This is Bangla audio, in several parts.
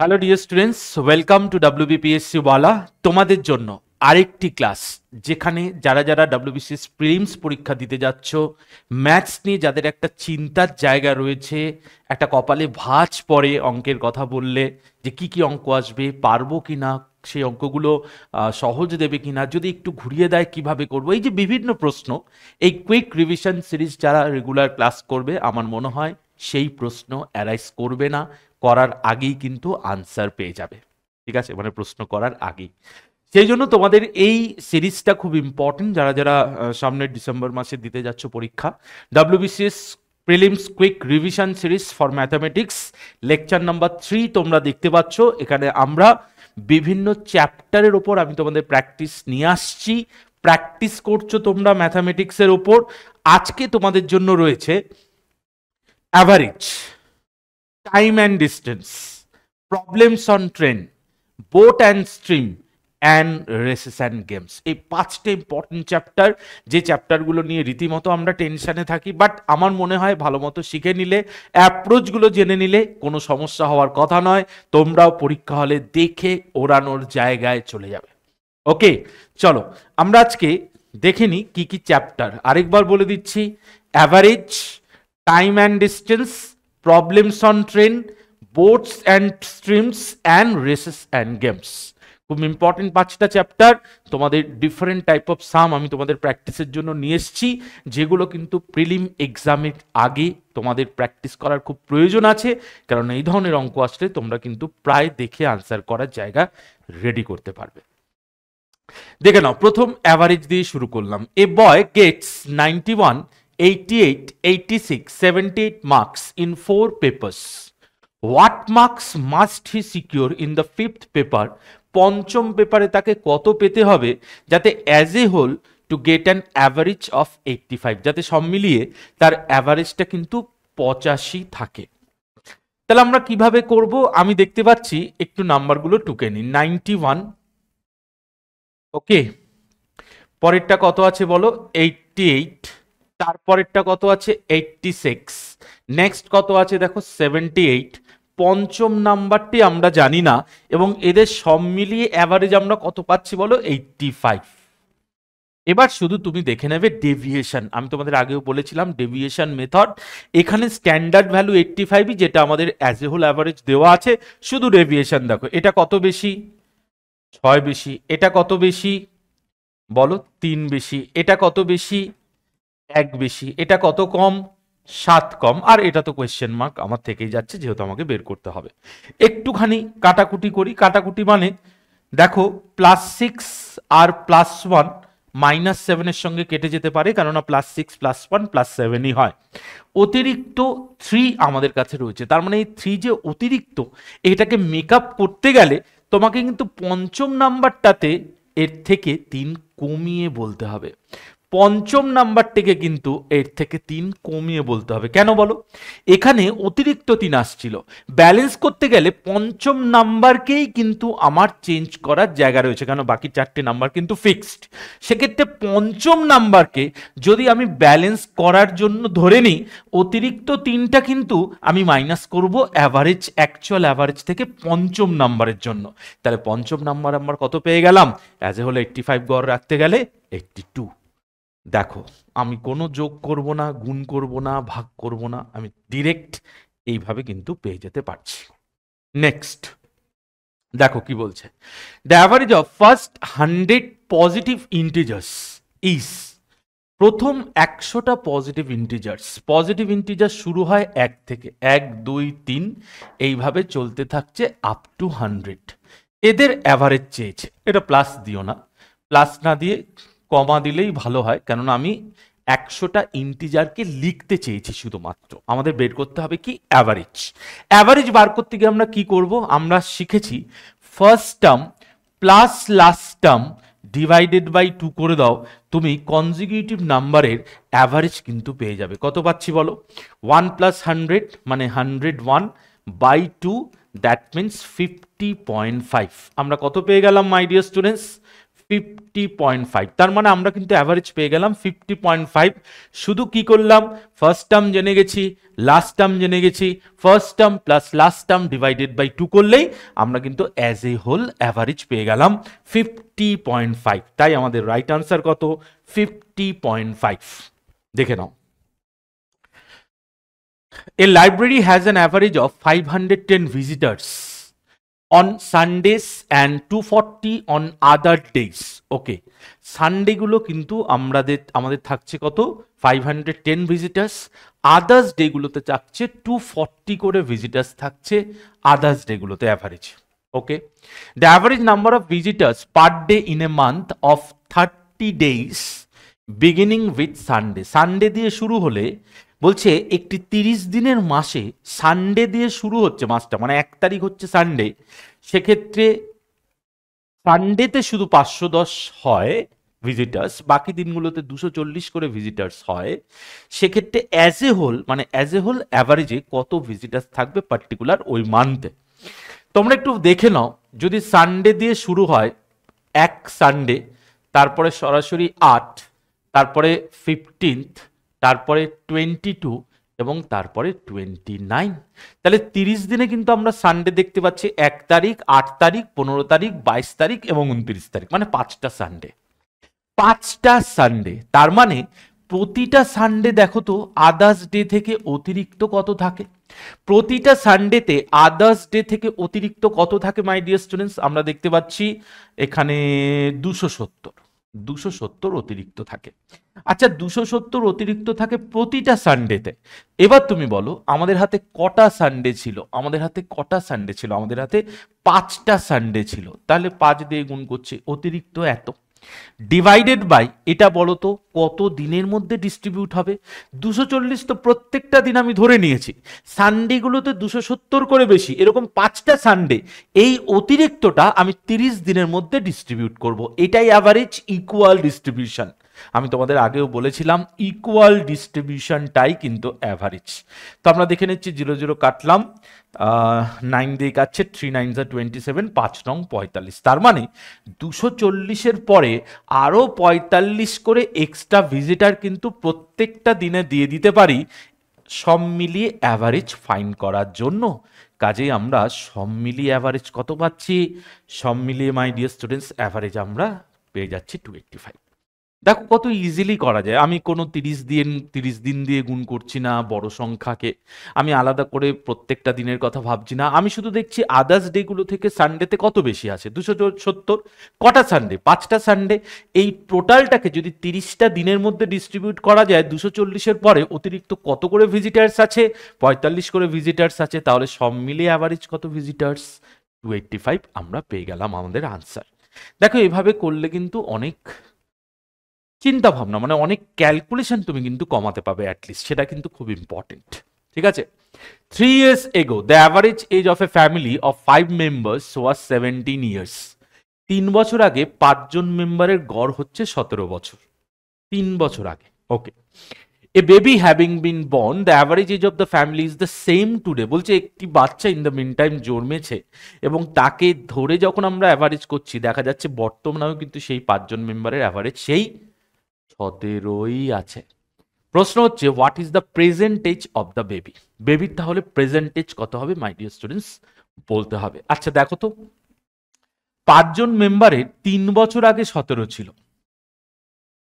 Hello dear students, welcome to WBPSC ওয়ালা। তোমাদের জন্য আরেকটি ক্লাস যেখানে যারা যারা WBCS প্রিলিমস পরীক্ষা দিতে যাচ্ছ, ম্যাথস নিয়ে যাদের একটা চিন্তার জায়গা রয়েছে, একটা কপালে ভাঁজ পড়ে অঙ্কের কথা বললে যে কি কি অঙ্ক আসবে, পারবো কি না, সেই অঙ্কগুলো সহজ দেবে কিনা, যদি একটু ঘুরিয়ে দেয় কিভাবে করব, এই যে বিভিন্ন প্রশ্ন, এই কুইক রিভিশন সিরিজ যারা রেগুলার ক্লাস করবে আমার মনে হয় সেই প্রশ্ন অ্যারাইজ করবে না, করার আগেই কিন্তু আনসার পেয়ে যাবে। ঠিক আছে, মানে প্রশ্ন করার আগেই। সেই জন্য তোমাদের এই সিরিজটা খুব ইম্পর্টেন্ট যারা যারা সামনের ডিসেম্বর মাসে দিতে যাচ্ছ পরীক্ষা। WBCS prelims quick revision series for mathematics lecture number 3 তোমরা দেখতে পাচ্ছ। এখানে আমরা বিভিন্ন চ্যাপ্টারের ওপর আমি তোমাদের প্র্যাকটিস নিয়ে আসছি, প্র্যাকটিস করছো তোমরা ম্যাথামেটিক্সের ওপর। আজকে তোমাদের জন্য রয়েছে average, time and distance, problems on train, boat and stream, and races and games। এই 5টা ইম্পর্টেন্ট চ্যাপ্টার, যে চ্যাপ্টারগুলো নিয়ে রীতিমতো আমরা টেনশনে থাকি, বাট আমার মনে হয় ভালো মতো শিখে নিলে, অ্যাপ্রোচগুলো জেনে নিলে কোনো সমস্যা হওয়ার কথা নয়। তোমরাও পরীক্ষা হলে দেখে ওড়ানোর জায়গায় চলে যাবে। ওকে, চলো আমরা আজকে দেখে নিই কি কি চ্যাপ্টার। আরেকবার বলে দিচ্ছি, average, time and distance, problems on train, boats and streams, and races and games. খুব ইম্পর্টেন্ট 5টা চ্যাপ্টার। তোমাদের ডিফারেন্ট টাইপ অফ সাম আমি তোমাদের প্র্যাকটিসের জন্য নিয়ে এসেছি, যেগুলো কিন্তু প্রিলিম এক্সামের আগে তোমাদের প্র্যাকটিস করার খুব প্রয়োজন আছে, কারণ এই ধরনের অঙ্ক আসলে তোমরা কিন্তু প্রায় দেখে আনসার করার জায়গা রেডি করতে পারবে। দেখে নাও, প্রথম অ্যাভারেজ দিয়ে শুরু করলাম। এ বয় Gates 91, 88, 86, 78 marks in 4 papers. What marks must he secure in the 5th paper? পঞ্চম পেপারে তাকে কত পেতে হবে যাতে as a whole to get an average of 85, যাতে সব মিলিয়ে তার অ্যাভারেজটা কিন্তু 85 থাকে। তাহলে আমরা কিভাবে করব? আমি দেখতে পাচ্ছি, একটু নাম্বারগুলো টুকে নিই। 91, ওকে, পরেরটা কত আছে বলো? 88, তারপরেরটা কত আছে? 86, নেক্সট কত আছে দেখো? 78, পঞ্চম নাম্বারটি আমরা জানি না, এবং এদের সব মিলিয়ে অ্যাভারেজ আমরা কত পাচ্ছি বলো? 85। এবার শুধু তুমি দেখে নেবে ডেভিয়েশন। আমি তোমাদের আগেও বলেছিলাম ডেভিয়েশন মেথড। এখানে স্ট্যান্ডার্ড ভ্যালু 85, যেটা আমাদের অ্যাজ এ হোল অ্যাভারেজ দেওয়া আছে, শুধু ডেভিয়েশন দেখো। এটা কত বেশি? 6 বেশি। এটা কত বেশি বলো? 3 বেশি। এটা কত বেশি? 1 বেশি। এটা কত কম? 7 কম। আর এটা তো কোয়েশ্চেন মার্ক আমার থেকেই যাচ্ছে, যেহেতু আমাকে বের করতে হবে। একটুখানি কাটাকুটি করি। কাটাকুটি মানে দেখো, +6 আর +1 -7 এর সঙ্গে কেটে যেতে পারে, কেননা +6 +1 +7ই হয়। অতিরিক্ত 3 আমাদের কাছে রয়েছে, তার মানে এই 3 যে অতিরিক্ত, এটাকে মেকআপ করতে গেলে তোমাকে কিন্তু পঞ্চম নাম্বারটাতে এর থেকে 3 কমিয়ে বলতে হবে। পঞ্চম নাম্বারটিকে কিন্তু এর থেকে 3 কমিয়ে বলতে হবে। কেন বলো? এখানে অতিরিক্ত 3 আসছিল, ব্যালেন্স করতে গেলে পঞ্চম নাম্বারকেই কিন্তু আমার চেঞ্জ করার জায়গা রয়েছে, কারণ বাকি 4টে নাম্বার কিন্তু ফিক্সড। সেক্ষেত্রে পঞ্চম নাম্বারকে যদি আমি ব্যালেন্স করার জন্য ধরে নিই, অতিরিক্ত 3টা কিন্তু আমি মাইনাস করব অ্যাভারেজ, অ্যাকচুয়াল অ্যাভারেজ থেকে পঞ্চম নাম্বারের জন্য। তাহলে পঞ্চম নাম্বার আমরা কত পেয়ে গেলাম? অ্যাজ এ হল 85 গড় রাখতে গেলে 82। দেখো, আমি কোনো যোগ করব না, গুণ করব না, ভাগ করব না, আমি ডিরেক্ট এইভাবে কিন্তু পেয়ে যেতে পারছি। নেক্সট দেখো কি বলছে। The average of first 100 positive integers is, প্রথম 100টা পজিটিভ ইন্টিজার্স। পজিটিভ ইন্টিজার শুরু হয় 1 থেকে, 1 2 3 এইভাবে চলতে থাকছে আপ টু 100। এদের অ্যাভারেজ চেয়েছে। এটা প্লাস দিও না, প্লাস না দিয়ে কমা দিলেই ভালো হয়, কেননা আমি 100টা ইন্টিজারকে লিখতে চেয়েছি শুধুমাত্র। আমাদের বের করতে হবে কি? অ্যাভারেজ। অ্যাভারেজ বার করতে গিয়ে আমরা কি করব? আমরা শিখেছি first term plus last term divided by 2 করে দাও, তুমি কনজিকিউটিভ নাম্বারের অ্যাভারেজ কিন্তু পেয়ে যাবে। কত পাচ্ছি বলো? 1 + 100 মানে 101 বাই 2, দ্যাট মিনস 50.5। আমরা কত পেয়ে গেলাম মাই ডিয়ার স্টুডেন্টস? 50.5, তার মানে আমরা কিন্তু অ্যাভারেজ পেয়ে গেলাম 50.5। শুধু কি করলাম, ফার্স্ট টার্ম জেনে গেছি, লাস্ট টার্ম জেনে গেছি, first term plus last term divided by 2 করলেই আমরা কিন্তু অ্যাজ এ হোল অ্যাভারেজ পেয়ে গেলাম 50.5। তাই আমাদের রাইট আনসার কত, 50.5। দেখে নাও, a library has an average of 510 visitors on Sundays and 240 on other days. Okay, Sunday গুলো কিন্তু আমাদের থাকছে কত, 510 ভিজিটার্স, আদার্স ডে গুলোতে থাকছে 240 করে ভিজিটার্স থাকছে আদার্স ডে গুলোতে average. Okay, the average number of visitors per day in a month of 30 days beginning with Sunday, Sunday দিয়ে শুরু হলে বলছে একটি 30 দিনের মাসে সানডে দিয়ে শুরু হচ্ছে মাসটা, মানে 1 তারিখ হচ্ছে সানডে, সেক্ষেত্রে সানডেতে শুধু 510 হয় ভিজিটার্স, বাকি দিনগুলোতে 240 করে ভিজিটার্স হয়, সেক্ষেত্রে অ্যাজ এ হোল মানে অ্যাজ এ হোল অ্যাভারেজে কত ভিজিটার্স থাকবে পার্টিকুলার ওই মান্থে। তোমরা একটু দেখে নাও, যদি সানডে দিয়ে শুরু হয় 1 সানডে, তারপরে সরাসরি 8, তারপরে 15th, তারপরে 22 এবং তারপরে 29, তাহলে 30 দিনে কিন্তু আমরা সানডে দেখতে পাচ্ছি 1 তারিখ, 8 তারিখ, 15 তারিখ, 22 তারিখ এবং 29 তারিখ, মানে 5টা সানডে, 5টা সানডে। তার মানে প্রতিটা সানডে দেখো তো আদার্স ডে থেকে অতিরিক্ত কত থাকে, প্রতিটা সানডেতে আদার্স ডে থেকে অতিরিক্ত কত থাকে মাই ডিয়ার স্টুডেন্টস, আমরা দেখতে পাচ্ছি এখানে 270 অতিরিক্ত থাকে। আচ্ছা, 270 অতিরিক্ত থাকে প্রতিটা সানডেতে। এবার তুমি বলো আমাদের হাতে কটা সানডে ছিল, আমাদের হাতে কটা সানডে ছিল, আমাদের হাতে 5টা সানডে ছিল, তাহলে 5 দিয়ে গুণ করছে, অতিরিক্ত এত, ডিভাইডেড বাই এটা বলো তো কত দিনের মধ্যে ডিস্ট্রিবিউট হবে, 240 তো প্রত্যেকটা দিন আমি ধরে নিয়েছি, সানডেগুলোতে 270 করে বেশি, এরকম 5টা সানডে, এই অতিরিক্তটা আমি 30 দিনের মধ্যে ডিস্ট্রিবিউট করব, এটাই অ্যাভারেজ ইকুয়াল ডিস্ট্রিবিউশন। আমি তোমাদের আগেও বলেছিলাম ইকুয়াল ডিস্ট্রিবিউশনটাই কিন্তু অ্যাভারেজ। তো আমরা দেখে নিচ্ছি 0 0 কাটলাম, 9 দিয়ে কাটছে, 3 9 27, 5 নং 45, তার মানে 240-এর পরে আরও 45 করে এক্সট্রা ভিজিটার কিন্তু প্রত্যেকটা দিনে দিয়ে দিতে পারি সব মিলিয়ে অ্যাভারেজ ফাইন্ড করার জন্য। কাজেই আমরা সব মিলিয়ে অ্যাভারেজ কত পাচ্ছি, সব মিলিয়ে মাই ডিয়ার স্টুডেন্টস অ্যাভারেজ আমরা পেয়ে যাচ্ছি 285। দেখো কত ইজিলি করা যায়, আমি কোনো 30 দিন দিয়ে গুণ করছি না বড় সংখ্যাকে, আমি আলাদা করে প্রত্যেকটা দিনের কথা ভাবছি না, আমি শুধু দেখছি আদার্স ডেগুলো থেকে সানডেতে কত বেশি আছে, 270, কটা সানডে, 5টা সানডে, এই টোটালটাকে যদি 30টা দিনের মধ্যে ডিস্ট্রিবিউট করা যায়, 240-এর পরে অতিরিক্ত কত করে ভিজিটার্স আছে, 45 করে ভিজিটার্স আছে, তাহলে সব মিলিয়ে অ্যাভারেজ কত ভিজিটার্স, 285 আমরা পেয়ে গেলাম আমাদের আনসার। দেখো এভাবে করলে কিন্তু অনেক চিন্তা ভাবনা মানে অনেক ক্যালকুলেশন তুমি কিন্তু কমাতে পাবে অ্যাটলিস্ট, সেটা কিন্তু খুব ইম্পর্টেন্ট। ঠিক আছে, 3 years ago the average age of a family of 5 members was 17 years। 3 বছর আগে 5 জন মেম্বারের গড় হচ্ছে 17 বছর, 3 বছর আগে। Okay, a baby having been born the average age of the family is the same today, বলছে একটি বাচ্চা ইন দ্য মিন টাইম জন্মেছে এবং তাকে ধরে যখন আমরা অ্যাভারেজ করছি দেখা যাচ্ছে বর্তমানেও কিন্তু সেই 5 জন মেম্বারের অ্যাভারেজ সেই 17ই আছে। প্রশ্ন হচ্ছে what is the present age of the baby, বেবির তাহলে প্রেজেন্ট এজ কত হবে মাই ডিয়ার স্টুডেন্টস বলতে হবে। আচ্ছা দেখো তো 5 জন মেম্বারের 3 বছর আগে 17 ছিল,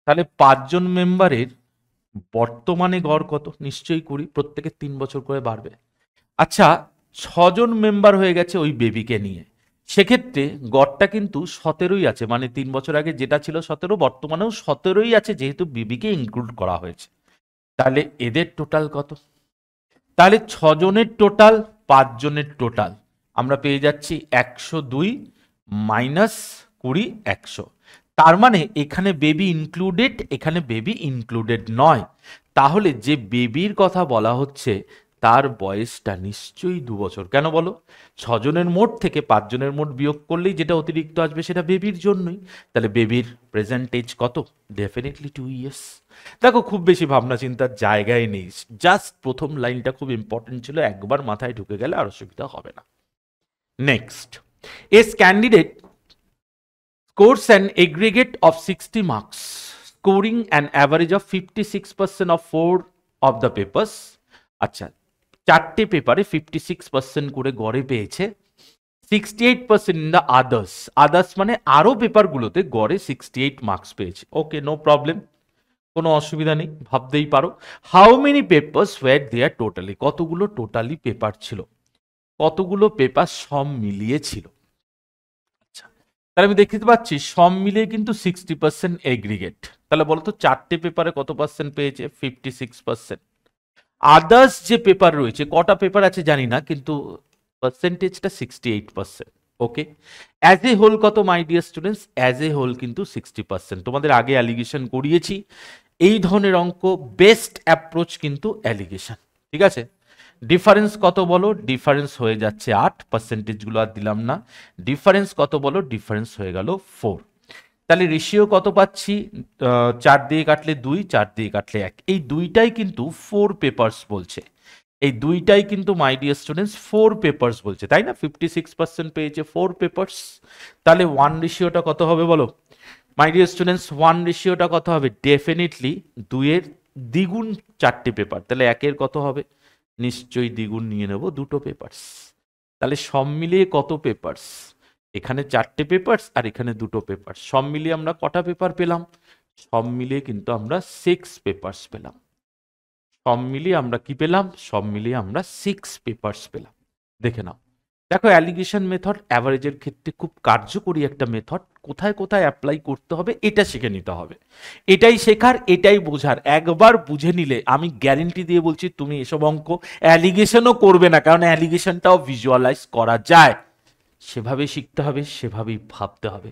তাহলে 5 জন মেম্বারের বর্তমানে গড় কত, নিশ্চয়ই 20, প্রত্যেকে 3 বছর করে বাড়বে। আচ্ছা 6 জন মেম্বার হয়ে গেছে ওই বেবিকে নিয়ে, সেক্ষেত্রে গড়টা কিন্তু 17ই আছে, মানে 3 বছর আগে যেটা ছিল 17 বর্তমানেও 17ই আছে, যেহেতু বেবিকে ইনক্লুড করা হয়েছে। তাহলে এদের টোটাল কত, তাহলে 6 জনের টোটাল 5 জনের টোটাল আমরা পেয়ে যাচ্ছি 102 মাইনাস 20 100, তার মানে এখানে বেবি ইনক্লুডেড, এখানে বেবি ইনক্লুডেড নয়, তাহলে যে বেবির কথা বলা হচ্ছে তার বয়সটা নিশ্চয়ই 2 বছর। কেন বলো, 6 জনের মোট থেকে 5 জনের মোট বিয়োগ করলেই যেটা অতিরিক্ত আসবে সেটা বেবির জন্যই, তাহলে বেবির প্রেজেন্ট এজ কত, ডেফিনেটলি 2 ইয়ার্স। দেখো খুব বেশি ভাবনা চিন্তার জায়গায় নেই, জাস্ট প্রথম লাইনটা খুব ইম্পর্টেন্ট ছিল, একবার মাথায় ঢুকে গেলে আর অসুবিধা হবে না। Next, S candidate scores an aggregate of 60 marks, scoring an average of 56% of 4 of the papers. আচ্ছা, চারটে পেপারে 56% করে গড়ে পেয়েছে, 68% ইন দ্য আদার্স। আদার্স মানে আরো পেপারগুলোতে গড়ে 68 মার্কস পেয়েছে। ওকে, নো প্রবলেম, কোনো অসুবিধা নেই, ভাবতেই পারো। How many papers were there totally, কতগুলো টোটালি পেপার ছিল, কতগুলো পেপার সব মিলিয়ে ছিল। আচ্ছা, তাহলে আমি দেখতে পাচ্ছি সব মিলিয়ে কিন্তু 60% এগ্রিগেট। তাহলে বলতো চারটে পেপারে কত পার্সেন্ট পেয়েছে? 56%। আদার্স যে পেপার রয়েছে, কটা পেপার আছে জানি না, কিন্তু পার্সেন্টেজটা 68%। ওকে, অ্যাজ এ হোল কত my dear students? As a whole কিন্তু 60%। তোমাদের আগে অ্যালিগেশন করিয়েছি, এই ধরনের অঙ্ক বেস্ট অ্যাপ্রোচ কিন্তু অ্যালিগেশন। ঠিক আছে, ডিফারেন্স কত বলো? ডিফারেন্স হয়ে যাচ্ছে 8, পার্সেন্টেজগুলো আর দিলাম না। ডিফারেন্স কত বলো? ডিফারেন্স হয়ে গেল 4। তাহলে রেশিও কত পাচ্ছি? 4 দিয়ে কাটলে 2, 4 দিয়ে কাটলে 1। এই দুইটাই কিন্তু 4 পেপার্স বলছে, এই দুইটাই কিন্তু মাই ডিয়ার স্টুডেন্টস 4 পেপার্স বলছে, তাই না? 56% পেয়েছে 4 পেপার্স। তাহলে 1 রেশিওটা কত হবে বলো মাই ডিয়ার স্টুডেন্টস? 1 রেশিওটা কত হবে? ডেফিনেটলি 2 এর দ্বিগুণ 4টে পেপার, তাহলে 1 এর কত হবে? নিশ্চয়ই দ্বিগুণ নিয়ে নেব, 2টো পেপার্স। তাহলে সব মিলিয়ে কত পেপার্স? এখানে 4টে পেপার্স আর এখানে 2টো পেপার, সব মিলিয়ে আমরা কটা পেপার পেলাম? সব মিলিয়ে কিন্তু আমরা 6 পেপার্স পেলাম। সব মিলিয়ে আমরা কি পেলাম? সব মিলিয়ে আমরা 6 পেপার্স পেলাম। দেখে নাও, দেখো অ্যালিগেশন মেথড অ্যাভারেজের ক্ষেত্রে খুব কার্যকরী একটা মেথড। কোথায় কোথায় অ্যাপ্লাই করতে হবে এটা শিখে নিতে হবে, এটাই শেখার, এটাই বোঝার। একবার বুঝে নিলে আমি গ্যারেন্টি দিয়ে বলছি তুমি এসব অঙ্ক অ্যালিগেশনও করবে না, কারণ অ্যালিগেশনটাও ভিজুয়ালাইজ করা যায়। সেভাবেই শিখতে হবে, সেভাবেই ভাবতে হবে।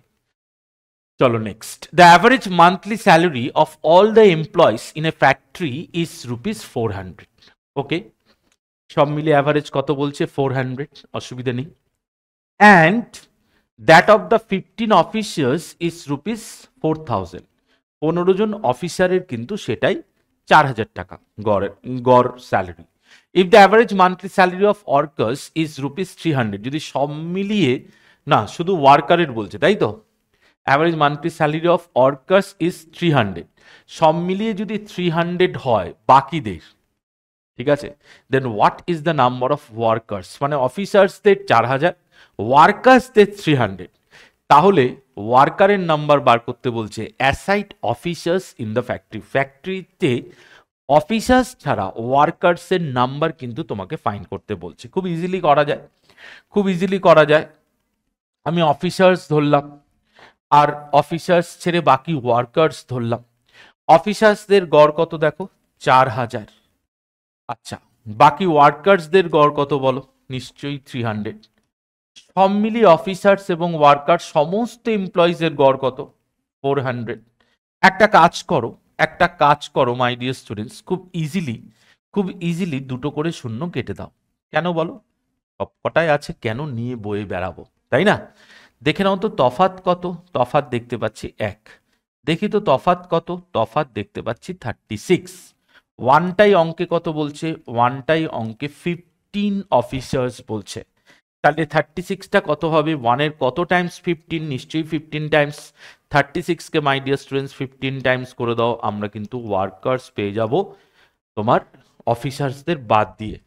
চলো next. The average monthly salary of all the employees in a factory is ₹400। ওকে, সব মিলে অ্যাভারেজ কত বলছে? 400, অসুবিধা নেই। And that of the 15 officers is ₹4000। 15 জন অফিসারের কিন্তু সেটাই 4000 টাকা গড় salary. If the average monthly salary of workers is ₹300, যদি সব মিলিয়ে, না শুধু ওয়ার্কারের বলছে তাই তো, average monthly salary of workers is 300, সব মিলিয়ে যদি 300 হয় বাকিদের, ঠিক আছে, then what is the number of workers? মানে অফিসার্সদের 4000, ওয়ার্কার্সদের 300। তাহলে ওয়ার্কারের নাম্বার বার করতে বলছে। Aside officers in the factory, ফ্যাক্টরিতে অফিসার্স ছাড়া ওয়ার্কার্সের নাম্বার কিন্তু তোমাকে ফাইন্ড করতে বলছে। খুব ইজিলি করা যায়, খুব ইজিলি করা যায়। আমি অফিসার্স ধরলাম, আর অফিসার্স ছেড়ে বাকি ওয়ার্কার্স ধরলাম। অফিসার্সদের গড় কত দেখো? 4000। আচ্ছা, বাকি ওয়ার্কার্সদের গড় কত বলো? নিশ্চয়ই 300। সব মিলিয়ে অফিসার্স এবং ওয়ার্কার সমস্ত এমপ্লয়িজের গড় কত? 400। একটা কাজ করো, একটা কাজ করো মাই ডিয়ার স্টুডেন্টস, খুব ইজিলি 2টো করে শূন্য কেটে দাও। কেন বলো? সব কটাই আছে, কেন নিয়ে বয়ে বেড়াবো, তাই না? দেখে নাও তো তফাৎ কত? তফাৎ দেখতে পাচ্ছি 1। দেখি তো তফাৎ কত? তফাৎ দেখতে পাচ্ছি 36। ওয়ানটাই অঙ্কে কত বলছে? ওয়ানটাই অঙ্কে 15 অফিসার্স বলছে। তাহলে 36টা কত হবে? 1-এর কত টাইমস 15? নিশ্চয়ই 15 টাইমস। 36কে মাই ডিয়ার স্টুডেন্টস 15 টাইমস করে দাও, আমরা কিন্তু ওয়ার্কার্স পেয়ে যাব তোমার অফিসার্সদের বাদ দিয়ে।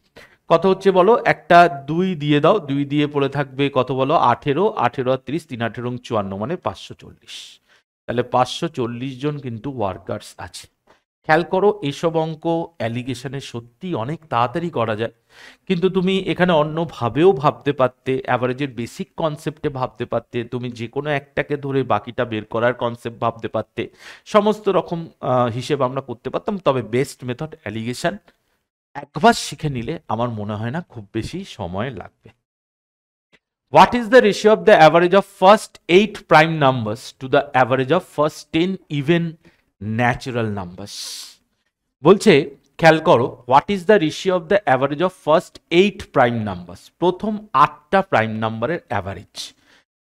কত হচ্ছে বলো? একটা 2 দিয়ে দাও, 2 দিয়ে পড়ে থাকবে কত বলো? 18, 18 আর 30, 3 18 54, মানে 540। তাহলে 540 জন কিন্তু ওয়ার্কার্স আছে। খেয়াল করো, এসব অঙ্ক অ্যালিগেশনে সত্যি অনেক তাড়াতাড়ি করা যায়, কিন্তু তুমি এখানে অন্যভাবেও ভাবতে পারতে, অ্যাভারেজের বেসিক কনসেপ্টে ভাবতে পারতে, তুমি যে কোনো একটাকে ধরে বাকিটা বের করার কনসেপ্ট ভাবতে পারতে, সমস্ত রকম হিসেব আমরা করতে পারতাম। তবে বেস্ট মেথড অ্যালিগেশন, একবার শিখে নিলে আমার মনে হয় না খুব বেশি সময় লাগবে। What is the ratio of the average of first 8 prime numbers to the average of first 10 even natural numbers? বলছে খেয়াল করো, what is the ratio of the average of first 8 prime numbers? প্রথম 8টা প্রাইম নাম্বারের অ্যাভারেজ।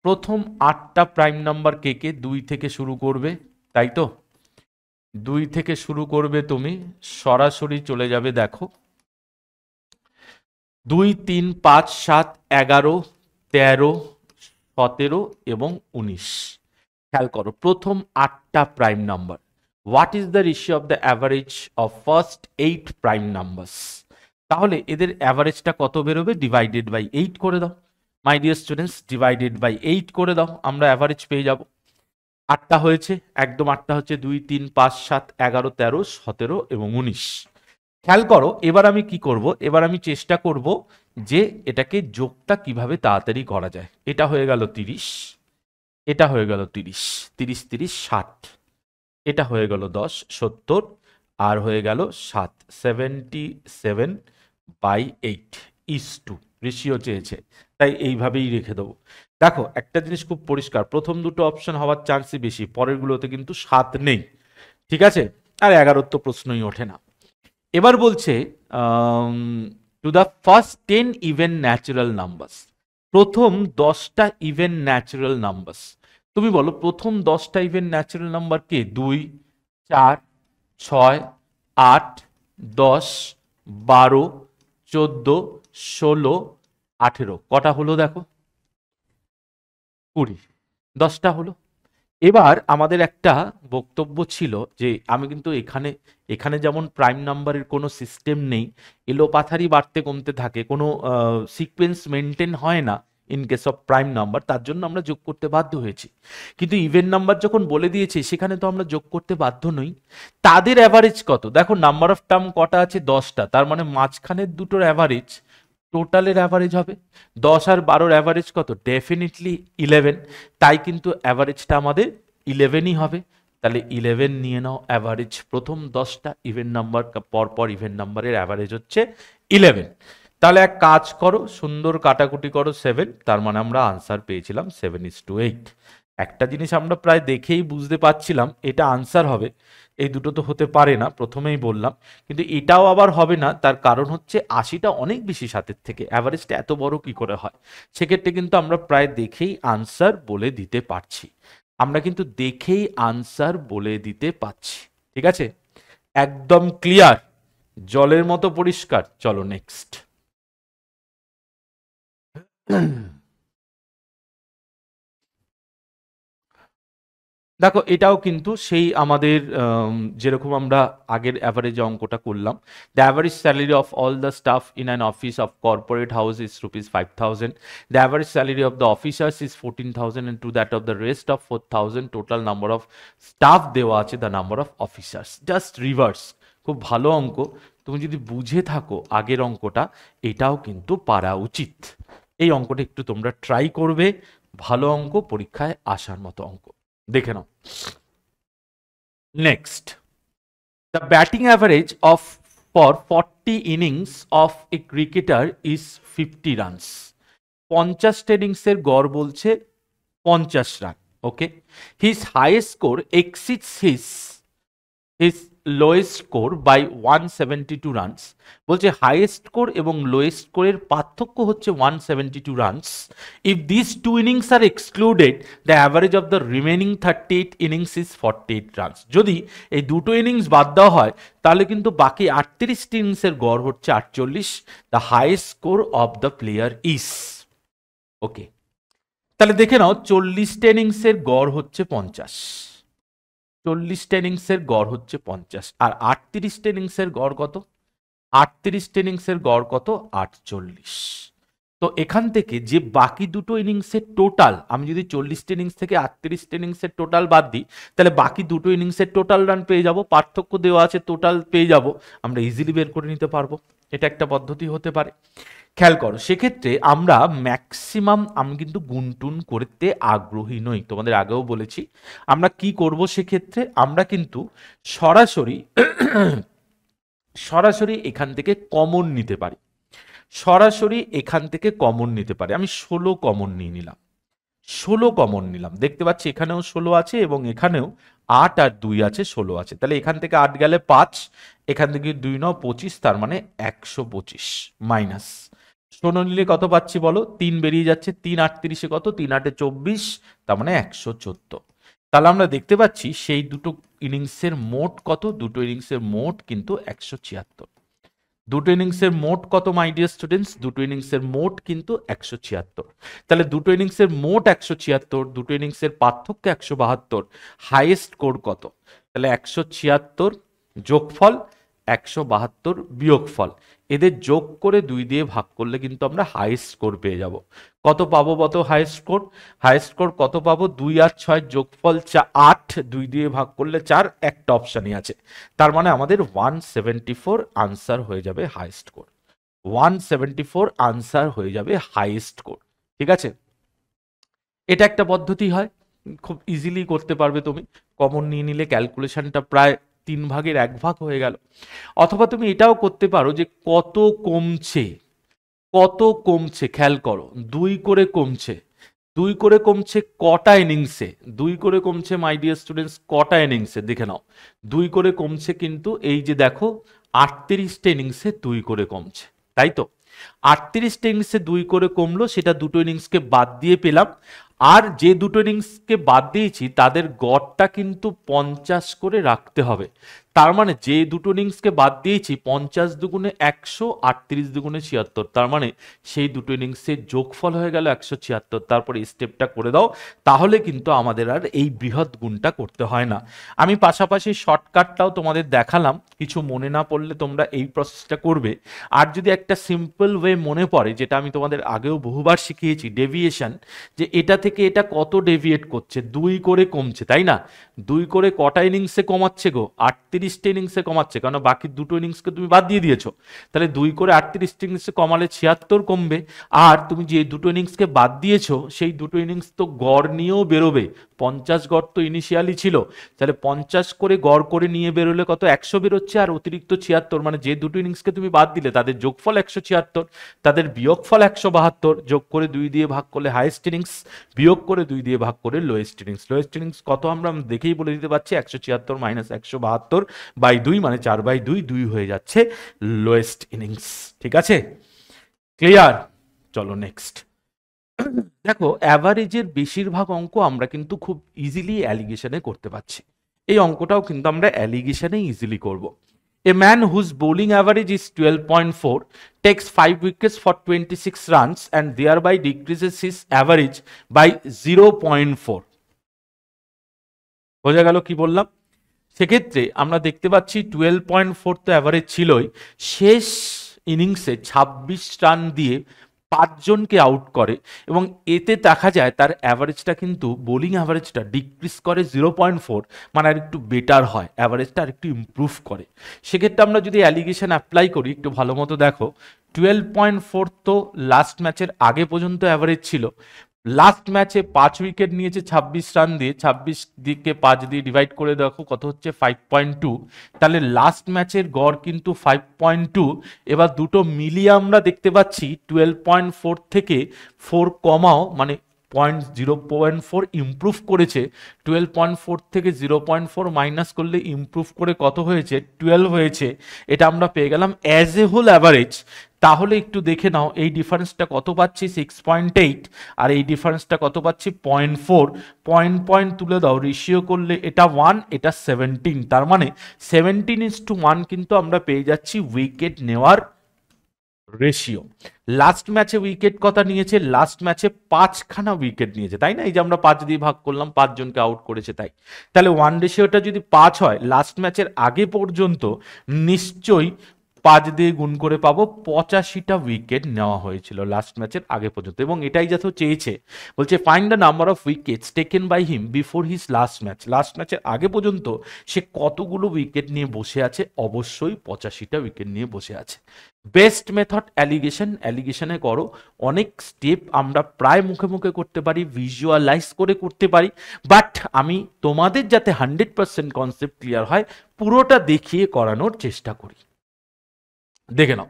প্রথম 8টা প্রাইম নাম্বার কে কে? 2 থেকে শুরু করবে, তাই তো? 2 থেকে শুরু করবে, তুমি সরাসরি চলে যাবে, দেখো 2, 3, 5, 7, 11, 13, 17 এবং 19। খেয়াল করো, প্রথম 8টা prime number, what is the ratio of the average of first 8 prime numbers? তাহলে এদের অ্যাভারেজটা কত বেরোবে? ডিভাইডেড বাই 8 করে দাও my dear students, divided by 8 করে দাও, আমরা অ্যাভারেজ পেয়ে যাব। 8টা হয়েছে, একদম 8টা হচ্ছে 2 3 5 7 11 13 17 এবং 19। খেয়াল করো, এবার আমি কি করব, এবার আমি চেষ্টা করব যে এটাকে যোগটা কিভাবে তাড়াতাড়ি করা যায়। এটা হয়ে গেল 30, এটা হয়ে গেল 30, 30 30 60, এটা হয়ে গেল 10 70, আর হয়ে গেল 7 77/8 ইস টু রেশিও চেয়েছে, তাই এইভাবেই রেখে দেবো। দেখো একটা জিনিস খুব পরিষ্কার, প্রথম দুটো অপশন হওয়ার চান্সই বেশি, পরেরগুলোতে কিন্তু 7 নেই, ঠিক আছে? আর 11 তো প্রশ্নই ওঠে না। এবার বলছে to the first 10 even natural numbers, প্রথম 10টা ইভেন ন্যাচারাল নাম্বারস। তুমি বলো প্রথম 10টা ইভেন ন্যাচারাল নাম্বার কে? 2 4 6 8 10 12 14 16 18, কটা হলো দেখো? 20, 10টা হলো। এবার আমাদের একটা বক্তব্য ছিল যে আমি কিন্তু এখানে এখানে যেমন প্রাইম নাম্বারের কোনো সিস্টেম নেই, এলোপাথারি বাড়তে কমতে থাকে, কোনো সিকোয়েন্স মেনটেন হয় না in case of prime number, তার জন্য আমরা যোগ করতে বাধ্য হয়েছি। কিন্তু ইভেন নাম্বার যখন বলে দিয়েছে সেখানে তো আমরা যোগ করতে বাধ্য নই। তাদের অ্যাভারেজ কত দেখো, নাম্বার অফ টার্ম কটা আছে? 10টা, তার মানে মাঝখানের দুটোর অ্যাভারেজ টোটালের অ্যাভারেজ হবে। 10 আর 12-র অ্যাভারেজ কত? ডেফিনেটলি 11, তাই কিন্তু অ্যাভারেজটা আমাদের 11ই হবে। তাহলে 11 নিয়ে নাও অ্যাভারেজ, প্রথম 10টা ইভেন নাম্বার পরপর ইভেন নাম্বারের অ্যাভারেজ হচ্ছে 11। তাহলে এক কাজ করো, সুন্দর কাটাকুটি করো 7, তার মানে আমরা আনসার পেয়েছিলাম 7:8। একটা জিনিস আমরা প্রায় দেখেই বুঝতে পারছিলাম এটা আনসার হবে, এই দুটো তো হতে পারে না, প্রথমেই বললাম। কিন্তু এটাও আবার হবে না, তার কারণ হচ্ছে 80টা অনেক বেশি 7-এর থেকে, অ্যাভারেজটা এত বড় কি করে হয়? সেক্ষেত্রে কিন্তু আমরা প্রায় দেখেই আনসার বলে দিতে পারছি, আমরা কিন্তু দেখেই আনসার বলে দিতে পারছি, ঠিক আছে? একদম ক্লিয়ার, জলের মতো পরিষ্কার। চলো নেক্সট। দেখো এটাও কিন্তু সেই আমাদের যেরকম আমরা আগের অ্যাভারেজ অঙ্কটা করলাম, the average salary of all the staff in an office of corporate house is ₹5,000, the average salary of the officers is 14,000 and to that of the rest of 4,000, total number of staff দেওয়া আছে, the number of officers, just reverse. খুব ভালো অঙ্ক, তুমি যদি বুঝে থাকো আগের অঙ্কটা, এটাও কিন্তু পারা উচিত। এই অঙ্কটা একটু তোমরা ট্রাই করবে, ভালো অঙ্ক, পরীক্ষায় আসার মতো অঙ্ক। দেখে নাও next. The batting average of for 40 innings of a cricketer is 50 runs. 50 ইনিংসের গড় বলছে 50 run, okay. His highest score exceeds his lowest score by 172 runs. বলছে হাইয়েস্ট স্কোর এবং লোয়েস্ট স্কোরের পার্থক্য হচ্ছে 172 runs. If this two innings are excluded, the average of the remaining 38 innings is 48 runs. যদি এই দুটো ইনিংস বাদ দেওয়া হয় তাহলে কিন্তু বাকি 38 ইনিংসের গড় হচ্ছে 48। The highest score of the player is, okay. তাহলে দেখে নাও 40 ইনিংসের গড় হচ্ছে 50, 40 ইনিংসের গড় হচ্ছে 50, আর 38 ইনিংসের গড় কত? 38 ইনিংসের গড় কত? 48। তো এখান থেকে যে বাকি দুটো ইনিংসের টোটাল, আমি যদি 40 ইনিংস থেকে 38 ইনিংসের টোটাল বাদ দিই, তাহলে বাকি দুটো ইনিংসের টোটাল রান পেয়ে যাব, পার্থক্য দেওয়া আছে, টোটাল পেয়ে যাব, আমরা ইজিলি বের করে নিতে পারবো। এটা একটা পদ্ধতি হতে পারে। খেয়াল করো, সেক্ষেত্রে আমরা ম্যাক্সিমাম, আমি কিন্তু গুনটুন করতে আগ্রহী নই, তোমাদের আগেও বলেছি। আমরা কি করব সেক্ষেত্রে, আমরা কিন্তু সরাসরি সরাসরি এখান থেকে কমন নিতে পারি, সরাসরি এখান থেকে কমন নিতে পারি। আমি 16 কমন নিয়ে নিলাম, 16 কমন নিলাম, দেখতে পাচ্ছি এখানেও 16 আছে এবং এখানেও 8 আর 2 আছে, 16 আছে। তাহলে এখান থেকে 8 গেলে 5, এখান থেকে 2 9 25, তার মানে 125 মাইনাস 16 নিলে কত পাচ্ছি বলো? 3 বেরিয়ে যাচ্ছে, 3 38-এ কত? 3 8-এ 24, তার মানে 114। তাহলে আমরা দেখতে পাচ্ছি সেই দুটো ইনিংসের মোট কত? দুটো ইনিংসের মোট কিন্তু 176। দুটো ইনিংসের মোট কত মাই ডিয়ার স্টুডেন্টস? দুটো ইনিংসের মোট কিন্তু 176। তাহলে দুটো ইনিংসের মোট 176, দুটো ইনিংসের পার্থক্য 172, হাইয়েস্ট স্কোর কত? তাহলে 176 যোগফল 172 বিয়োগফল, এদের যোগ করে 2 দিয়ে ভাগ করলে কিন্তু আমরা হাইয়েস্ট স্কোর পেয়ে যাব। কত পাবো বতো হাইয়েস্ট স্কোর? হাইয়েস্ট স্কোর কত পাবো? 2 আর 6 যোগফল 8, 2 দিয়ে ভাগ করলে 4, একটা অপশানই আছে। তার মানে আমাদের 174 আনসার হয়ে যাবে হাইয়েস্ট স্কোর। 174 আনসার হয়ে যাবে হাইয়েস্ট স্কোর। ঠিক আছে, এটা একটা পদ্ধতি হয়, খুব ইজিলি করতে পারবে তুমি। কমন নিয়ে নিলে ক্যালকুলেশনটা প্রায় 3 ভাগের 1 ভাগ হয়ে গেল। অথবা তুমি এটাও করতে পারো যে কত কমছে, কত কমছে খেয়াল করো, 2 করে কমছে। 2 করে কমছে কটা ইনিংসে? 2 করে কমছে মাই ডিয়ার স্টুডেন্টস কটা ইনিংসে দেখে নাও। 2 করে কমছে কিন্তু এই যে দেখো 38টা ইনিংসে 2 করে কমছে, তাই তো? 38টা ইনিংসে 2 করে কমলো, সেটা দুটো ইনিংসকে বাদ দিয়ে পেলাম। আর যে দুটো ইনিংসকে বাদ দিয়েছি তাদের গড়টা কিন্তু 50 করে রাখতে হবে। তার মানে যে দুটো ইনিংসকে বাদ দিয়েছি 50 দুগুণে 100, 38 দুগুণে 76, তার মানে সেই দুটো ইনিংসের যোগফল হয়ে গেল 176। তারপরে স্টেপটা করে দাও, তাহলে কিন্তু আমাদের আর এই বৃহৎ গুণটা করতে হয় না। আমি পাশাপাশি শর্টকাটটাও তোমাদের দেখালাম, কিছু মনে না পড়লে তোমরা এই প্রসেসটা করবে। আর যদি একটা সিম্পল ওয়ে মনে পড়ে, যেটা আমি তোমাদের আগেও বহুবার শিখিয়েছি, ডেভিয়েশন, যে এটা থেকে এটা কত ডেভিয়েট করছে, 2 করে কমছে, তাই না? 2 করে কটা ইনিংসে কমাচ্ছে গো? 38টা ইনিংসে কমাচ্ছে, কারণ বাকি দুটো ইনিংসকে তুমি বাদ দিয়ে দিয়েছো। তাহলে 2 করে 38টা ইনিংসে কমালে 76 কমবে। আর তুমি যে দুটো ইনিংসকে বাদ দিয়েছো সেই দুটো ইনিংস তো গড় নিয়েও বেরোবে, 50 গড় তো ইনিশিয়ালি ছিল। তাহলে 50 করে গড় করে নিয়ে বেরোলে কত? 100 বেরোচ্ছে, আর অতিরিক্ত 76, মানে যে দুটো ইনিংসকে তুমি বাদ দিলে তাদের যোগফল 176, তাদের বিয়োগফল 172, যোগ করে 2 দিয়ে ভাগ করলে হাইয়েস্ট ইনিংস, বিয়োগ করে 2 দিয়ে ভাগ করে লোয়েস্ট ইনিংস। লোয়েস্ট ইনিংস কত আমরা দেখেই বলে দিতে পারছি, 176 মাইনাস 172 বাই 2, মানে 4/2, 2 হয়ে যাচ্ছে লোয়েস্ট ইনিংস। ঠিক আছে, ক্লিয়ার? চলো নেক্সট। দেখো, অ্যাভারেজের বেশিরভাগ অঙ্ক আমরা কিন্তু খুব ইজিলি অ্যালিগেশনে করতে পারছি। এই অঙ্কটাও কিন্তু আমরা অ্যালিগেশনে ইজিলি করব। A man whose bowling average is 12.4 takes 5 wickets for 26 runs and thereby decreases his average by 0.4. বোঝা গেল কি বললাম? সেক্ষেত্রে আমরা দেখতে পাচ্ছি 12.4 তো অ্যাভারেজ ছিলই, শেষ ইনিংসে 26 রান দিয়ে 5 জনকে আউট করে, এবং এতে দেখা যায় তার অ্যাভারেজটা কিন্তু, বোলিং অ্যাভারেজটা ডিক্রিজ করে 0.4, মানে আর একটু বেটার হয়, অ্যাভারেজটা আর একটু ইম্প্রুভ করে। সেক্ষেত্রে আমরা যদি অ্যালিগেশন অ্যাপ্লাই করি, একটু ভালো মতো দেখো, 12.4 তো লাস্ট ম্যাচের আগে পর্যন্ত অ্যাভারেজ ছিল। লাস্ট ম্যাচে 5 উইকেট নিয়েছে 26 রান দিয়ে, 26 দিকে 5 দিয়ে ডিভাইড করে দেখো কত হচ্ছে 5.2, তাহলে লাস্ট ম্যাচের গড় কিন্তু 5.2। এবার দুটো মিলিয়ে আমরা দেখতে পাচ্ছি 12.4 থেকে 4 কমাও, মানে 0.4 ইমপ্রুভ করেছে। 12.4 থেকে 0.4 মাইনাস করলে ইমপ্রুভ করে কত হয়েছে? 12 হয়েছে। এটা আমরা পেয়ে গেলাম অ্যাজ এ হোল অ্যাভারেজ। তাহলে একটু দেখে নাও এই ডিফারেন্সটা কত পাচ্ছি, 6.8, আর এই ডিফারেন্সটা কত পাচ্ছি, 0.4। পয়েন্ট তুলে দাও, রেশিও করলে এটা 1, এটা 17, তার মানে 17:1 কিন্তু আমরা পেয়ে যাচ্ছি উইকেট নেওয়ার রেশিও। লাস্ট ম্যাচে উইকেট কথা নিয়েছে, লাস্ট ম্যাচে 5খানা উইকেট নিয়েছে, তাই না? এই যে আমরা 5 দিয়ে ভাগ করলাম, 5 জনকে আউট করেছে, তাই। তাহলে 1 রেশিওটা যদি 5 হয়, লাস্ট ম্যাচের আগে পর্যন্ত নিশ্চয়ই 5 দিয়ে গুণ করে পাবো 85টা উইকেট নেওয়া হয়েছিল লাস্ট ম্যাচের আগে পর্যন্ত। এবং এটাই যাতে চেয়েছে, বলছে find the number of wickets taken by him before his last match. Last ম্যাচের আগে পর্যন্ত সে কতগুলো উইকেট নিয়ে বসে আছে? অবশ্যই 85টা উইকেট নিয়ে বসে আছে। বেস্ট মেথড অ্যালিগেশন, অ্যালিগেশনে করো। অনেক স্টেপ আমরা প্রায় মুখে মুখে করতে পারি, ভিজুয়ালাইজ করে করতে পারি, বাট আমি তোমাদের যাতে 100% কনসেপ্ট ক্লিয়ার হয়, পুরোটা দেখিয়ে করানোর চেষ্টা করি। দেখে নাও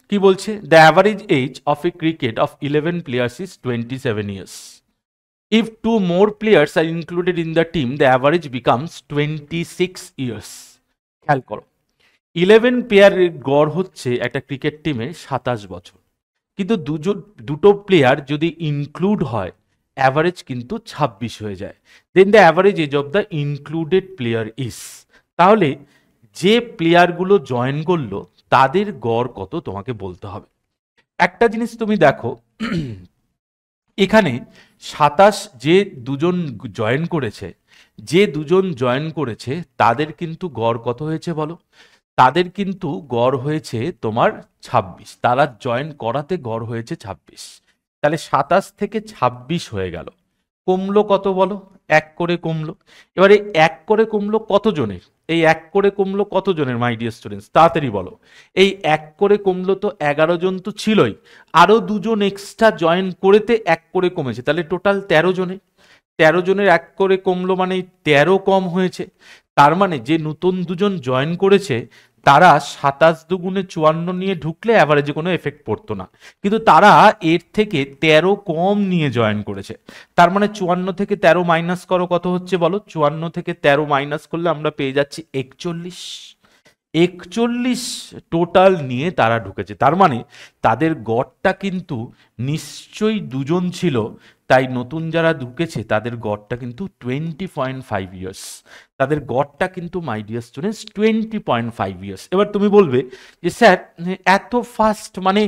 কি বলছে, the average age of a cricket of 11 players is 27 years. If 2 more players are included in the team, the average becomes 26 years. খেয়াল করো, 11 প্লেয়ারের গড় হচ্ছে একটা ক্রিকেট টিমে 27 বছর, কিন্তু দুটো প্লেয়ার যদি ইনক্লুড হয়, অ্যাভারেজ কিন্তু 26 হয়ে যায়। Then the average age of the included player is, তাহলে যে প্লেয়ারগুলো জয়েন করলো তাদের গড় কত তোমাকে বলতে হবে। একটা জিনিস তুমি দেখো, এখানে 27 যে দুজন জয়েন করেছে তাদের কিন্তু গড় কত হয়েছে বলো? তাদের কিন্তু গড় হয়েছে তোমার 26। তারা জয়েন করাতে গড় হয়েছে 26। তাহলে 27 থেকে 26 হয়ে গেল। কমলো কত বলো? 1 করে কমলো। এবারে 1 করে কমলো কতজনের? এই 1 করে কমলো কতজনের মাই ডিয়ার স্টুডেন্টস? তাড়াতাড়ি বলো। এই 1 করে কমলো তো 11 জন তো ছিলই, আরো দুজন এক্সট্রা জয়েন করেতে 1 করে কমেছে, তাহলে টোটাল 13 জনের। 13 জনের 1 করে কমলো মানে 13 কম হয়েছে। তার মানে যে নতুন দুজন জয়েন করেছে তারা 27 দুগুণে 54 নিয়ে ঢুকলে অ্যাভারেজে কোনো এফেক্ট পড়তো না, কিন্তু তারা এর থেকে 13 কম নিয়ে জয়েন করেছে। তার মানে 54 থেকে 13 মাইনাস করো, কত হচ্ছে বলো? 54 থেকে 13 মাইনাস করলে আমরা পেয়ে যাচ্ছি 41। 41 টোটাল নিয়ে তারা ঢুকেছে। তার মানে তাদের গড়টা কিন্তু নিশ্চয়ই দুজন ছিল, তাই নতুন যারা ঢুকেছে তাদের গড়টা কিন্তু 20.5 ইয়ার্স। তাদের গড়টা কিন্তু মাই ডিয়ার স্টুডেন্টস 20.5 ইয়ার্স। এবার তুমি বলবে যে স্যার এত ফাস্ট, মানে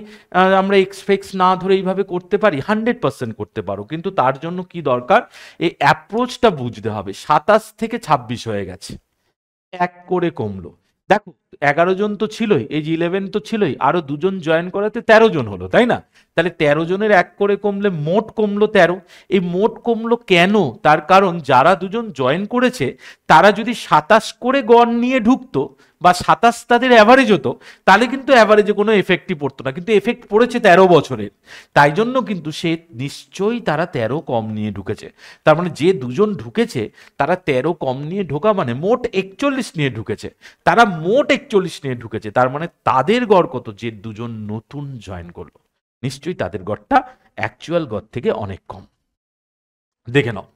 আমরা এক্সপেক্ট না ধরে এইভাবে করতে পারি? 100% করতে পারো, কিন্তু তার জন্য কি দরকার? এই অ্যাপ্রোচটা বুঝতে হবে। 27 থেকে 26 হয়ে গেছে, 1 করে কমলো। দেখো 11 জন তো ছিলই, এই যে 11 তো ছিলই, আরো দুজন জয়েন করাতে 13 জন হলো, তাই না? তাহলে 13 জনের 1 করে কমলে মোট কমলো 13। এই মোট কমলো কেন? তার কারণ যারা দুজন জয়েন করেছে তারা যদি 27 করে গড় নিয়ে ঢুকতো বা 27 তাদের অ্যাভারেজ হতো, তাহলে কিন্তু অ্যাভারেজে কোনো এফেক্টই পড়তো না, কিন্তু এফেক্ট পড়েছে 13 বছরের। তাই জন্য কিন্তু সে নিশ্চয়ই তারা 13 কম নিয়ে ঢুকেছে। তার মানে যে দুজন ঢুকেছে তারা 13 কম নিয়ে ঢোকা মানে মোট 41 নিয়ে ঢুকেছে। তারা মোট 41 নিয়ে ঢুকেছে, তার মানে তাদের গড় কত? যে দুজন নতুন জয়েন করলো, নিশ্চয়ই তাদের গড়টা অ্যাকচুয়াল গড় থেকে অনেক কম। দেখে নাও।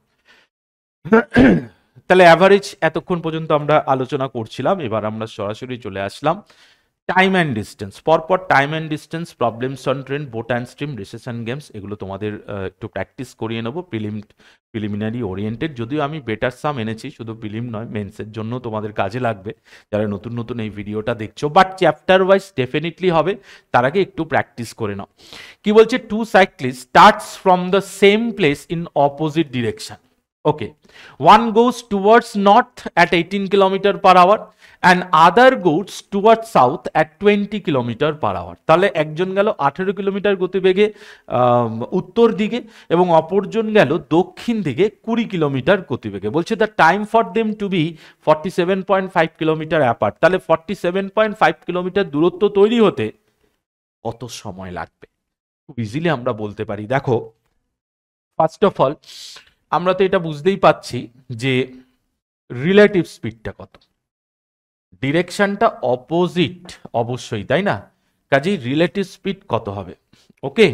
তাহলে অ্যাভারেজ এতক্ষণ পর্যন্ত আমরা আলোচনা করছিলাম, এবার আমরা সরাসরি চলে আসলাম টাইম অ্যান্ড ডিস্টেন্স। পরপর time and distance, problems on train, boat and stream, recession games, এগুলো তোমাদের একটু প্র্যাকটিস করিয়ে নেবো। প্রিলিমিনারি ওরিয়েন্টেড, যদিও আমি বেটার সাম এনেছি, শুধু প্রিলিম নয় মেন্সের জন্য তোমাদের কাজে লাগবে যারা নতুন নতুন এই ভিডিওটা দেখছো। বাট চ্যাপ্টার ওয়াইজ ডেফিনেটলি হবে, তার আগে একটু প্র্যাকটিস করে নাও। কি বলছে? 2 cyclist starts from the same place in opposite direction. Okay, one goes towards north at 18 kilometer per hour and other goes towards south at 20 kilometer per hour. তাহলে একজন গেল 18 কিলোমিটার গতিবেগে উত্তর দিকে এবং অপরজন গেল দক্ষিণ দিকে 20 কিলোমিটার গতিবেগে। বলছে the time for them to be 47.5 kilometre apart. তাহলে 47.5 কিলোমিটার দূরত্ব তৈরি হতে কত সময় লাগবে? খুব ইজিলি আমরা বলতে পারি। দেখো, ফার্স্ট অফ অল আমরা তো এটা বুঝতেই পাচ্ছি যে রিলেটিভ স্পিডটা কত, ডিরেকশনটা অপোজিট অবশ্যই, তাই না? কাজেই রিলেটিভ স্পিড কত হবে? ওকে,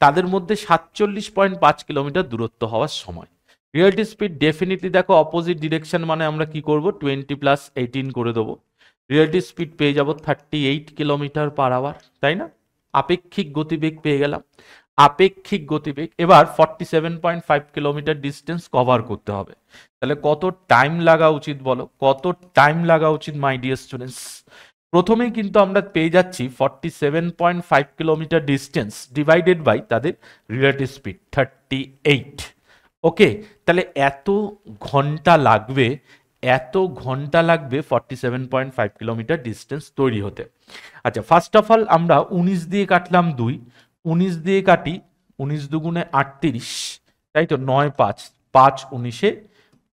তাদের মধ্যে 47.5 কিলোমিটার দূরত্ব হওয়ার সময়। রিলেটিভ স্পিড ডেফিনেটলি দেখো অপোজিট ডিরেকশন মানে আমরা কি করব? 20 প্লাস 18 করে দেবো। রিলেটিভ স্পিড পেয়ে যাব 38 কিলোমিটার পার আওয়ার, তাই না? আপেক্ষিক গতিবেগ পেয়ে গেলাম। আপেক্ষিক গতিবেগ, এবার 47.5 কিলোমিটার ডিস্টেন্স কভার করতে হবে। তাহলে কত টাইম লাগা উচিত বলো? কত টাইম লাগা উচিত মাই ডিয়ার স্টুডেন্টস? প্রথমেই কিন্তু আমরা পেয়ে যাচ্ছি 47.5 কিলোমিটার ডিস্টেন্স ডিভাইডেড বাই তাদের রিলেটিভ স্পিড 38। ওকে, তাহলে এত ঘন্টা লাগবে, 47.5 কিলোমিটার ডিস্টেন্স তৈরি হতে। আচ্ছা, ফার্স্ট অফ অল আমরা 19 দিয়ে কাটলাম 2, 19 দিয়ে কাটি, 19 দুগুণে 38, তাই তো? 9 5, 5 19,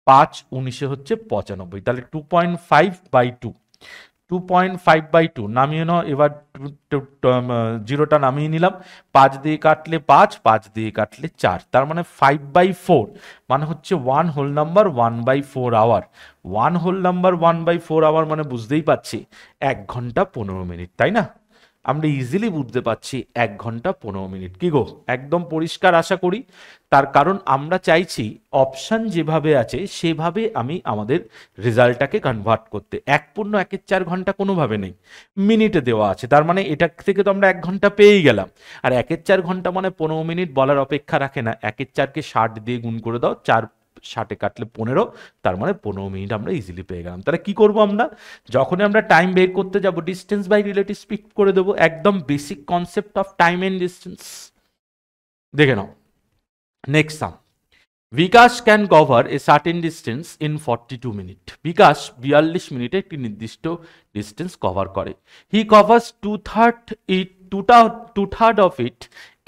5 19 হচ্ছে 95। তাহলে 2.5/2, 2.5/2 নামিয়ে নাও। এবার জিরোটা নামিয়ে নিলাম। 5 দিয়ে কাটলে 5, 5 দিয়ে কাটলে 4, তার মানে 5/4, মানে হচ্ছে 1 whole number 1/4 hour. 1 whole number 1/4 hour মানে বুঝতেই পাচ্ছি 1 ঘন্টা 15 মিনিট, তাই না? আমরা ইজিলি বুঝতে পারছি 1 ঘন্টা 15 মিনিট। কি গো, একদম পরিষ্কার আশা করি। তার কারণ আমরা চাইছি অপশন যেভাবে আছে সেভাবে আমি আমাদের রেজাল্টটাকে কনভার্ট করতে। 1.1 ঘন্টা কোনোভাবে নেই, মিনিটে দেওয়া আছে। তার মানে এটা থেকে তো আমরা 1 ঘন্টা পেয়েই গেলাম। আর 1/4 ঘন্টা মানে 15 মিনিট বলার অপেক্ষা রাখে না। 1/4কে 60 দিয়ে গুণ করে দাও, 4 60-এ কাটলে 15, তার মানে 15 মিনিট আমরা ইজিলি পেয়ে গেলাম। তাহলে কি করব আমরা, যখনই আমরা টাইম বের করতে যাব ডিস্টেন্স বাই রিলেটিভ স্পিড করে দেবো, একদম basic concept of time and distance. দেখে নাও next sum. Bikash can cover a certain distance in 42 minute. Bikash 42 মিনিটে একটি নির্দিষ্ট ডিস্টেন্স কভার করে। He covers two third of it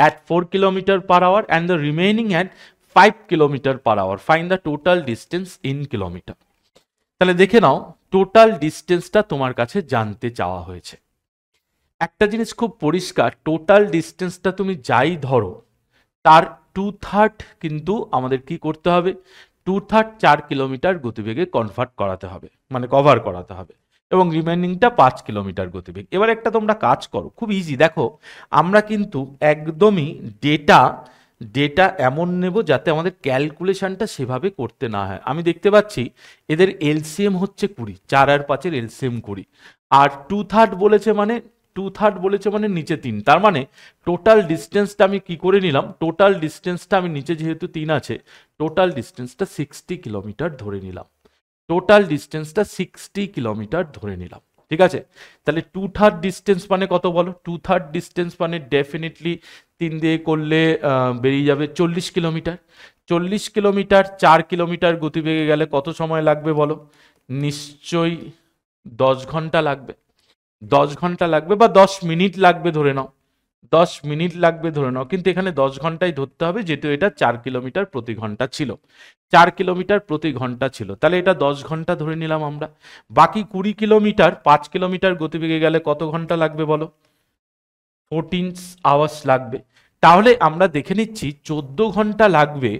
at 4 kilometre per hour and the remaining at 5 kilometre per hour. Find the total distance in kilometre. তাহলে দেখে নাও টোটাল ডিস্টেন্সটা তোমার কাছে জানতে চাওয়া হয়েছে। একটা জিনিস খুব পরিষ্কার, টোটাল ডিস্টেন্সটা তুমি যাই ধরো তার 2/3 কিন্তু আমাদের কি করতে হবে, 2/3 4 কিলোমিটার গতিবেগে কনভার্ট করাতে হবে, মানে কভার করাতে হবে, এবং রিমেনিংটা 5 কিলোমিটার গতিবেগ। এবার একটা তোমরা কাজ করো, খুব ইজি। দেখো আমরা কিন্তু একদমই ডেটা এমন নেব যাতে আমাদের ক্যালকুলেশনটা সেভাবে করতে না হয়। আমি দেখতে পাচ্ছি এদের এলসিএম হচ্ছে 20, 4 আর 5-এর এলসিএম 20, আর 2/3 বলেছে মানে নিচে 3, তার মানে টোটাল ডিস্টেন্সটা আমি কি করে নিলাম, টোটাল ডিস্টেন্সটা আমি নিচে যেহেতু 3 আছে, টোটাল ডিস্টেন্সটা 60 কিলোমিটার ধরে নিলাম, টোটাল ডিস্টেন্সটা 60 কিলোমিটার ধরে নিলাম। ঠিক আছে, তাহলে 2/3 ডিস্টেন্স মানে কত বলো, 2/3 ডিস্টেন্স মানে ডেফিনেটলি 3 দিয়ে করলে বেরিয়ে যাবে 40 কিলোমিটার। 40 কিলোমিটার 4 কিলোমিটার গতিবেগে গেলে কত সময় লাগবে বলো, নিশ্চয়ই 10 ঘন্টা লাগবে। 10 ঘন্টা লাগবে বা 10 মিনিট লাগবে ধরে নাও, 10 মিনিট লাগবে ধরে নাও, কিন্তু এখানে 10 ঘন্টাই ধরতে হবে যেহেতু এটা 4 কিলোমিটার প্রতি ঘন্টা ছিল, 4 কিলোমিটার প্রতি ঘন্টা ছিল, তাহলে এটা 10 ঘন্টা ধরে নিলাম আমরা। বাকি 20 কিলোমিটার 5 কিলোমিটার গতিবেগে গেলে কত ঘন্টা লাগবে বলো, 14 আওয়ার্স লাগবে। তাহলে আমরা দেখে নিচ্ছি 14 ঘন্টা লাগবে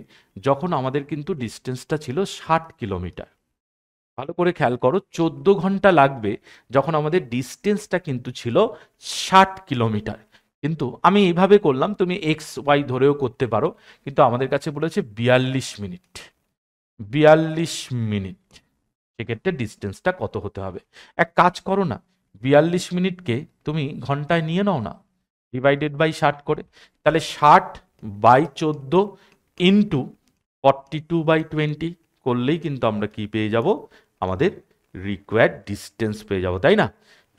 যখন আমাদের কিন্তু ডিস্টেন্সটা ছিল 60 কিলোমিটার। ভালো করে খেয়াল করো, 14 ঘন্টা লাগবে যখন আমাদের ডিস্টেন্সটা কিন্তু ছিল 60 কিলোমিটার। কিন্তু আমি এইভাবে করলাম, তুমি এক্স ওয়াই ধরেও করতে পারো, কিন্তু আমাদের কাছে বলেছে 42 মিনিট। 42 মিনিট, সেক্ষেত্রে ডিস্টেন্সটা কত হতে হবে? এক কাজ করো না, 42 মিনিটকে তুমি ঘন্টায় নিয়ে নাও না, ডিভাইডেড বাই 60 করে, তাহলে 60/14 ইন্টু 42/20 করলেই কিন্তু আমরা কি পেয়ে যাব, আমাদের রিকোয়ার্ড ডিস্টেন্স পেয়ে যাব, তাই না?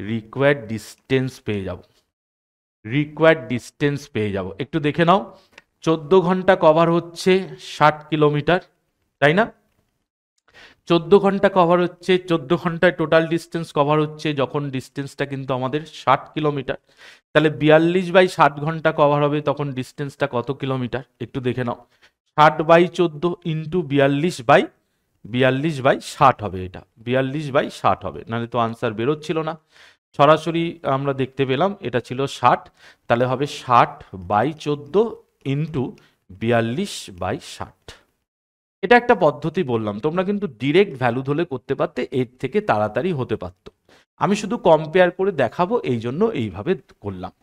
রিকোয়ার্ড ডিস্টেন্স পেয়ে যাব। একটু দেখে নাও, 14 ঘন্টা কভার হচ্ছে 60 কিলোমিটার, তাই না? 14 ঘন্টা কভার হচ্ছে, 14 ঘন্টায় টোটাল ডিস্টেন্স কভার হচ্ছে যখন ডিস্টেন্সটা কিন্তু আমাদের 60 কিলোমিটার। তাহলে 42/60 ঘন্টা কভার হবে, তখন ডিস্টেন্সটা কত কিলোমিটার একটু দেখে নাও, 60/14 ইন্টু 42/60 হবে, এটা 42/60 হবে, নাহলে তো আনসার বেরোচ্ছিল না। সরাসরি আমরা দেখতে পেলাম এটা ছিল 60, তাহলে হবে 60/14 ইন্টু 42/60। এটা একটা পদ্ধতি বললাম, তোমরা কিন্তু ডিরেক্ট ভ্যালু ধরে করতে পারতে, এর থেকে তাড়াতাড়ি হতে পারতো। আমি শুধু কম্পেয়ার করে দেখাবো এই জন্য এইভাবে করলাম।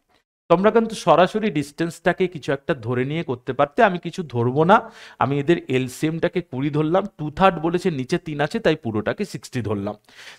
তোমরা কিন্তু সরাসরি ডিস্টেন্সটাকে কিছু একটা ধরে নিয়ে করতে পারতে, আমি কিছু ধরবো না, আমি এদের এলসিএমটাকে 20 ধরলাম, 2/3 বলেছে নিচে 3 আছে, তাই পুরোটাকে 60 ধরলাম।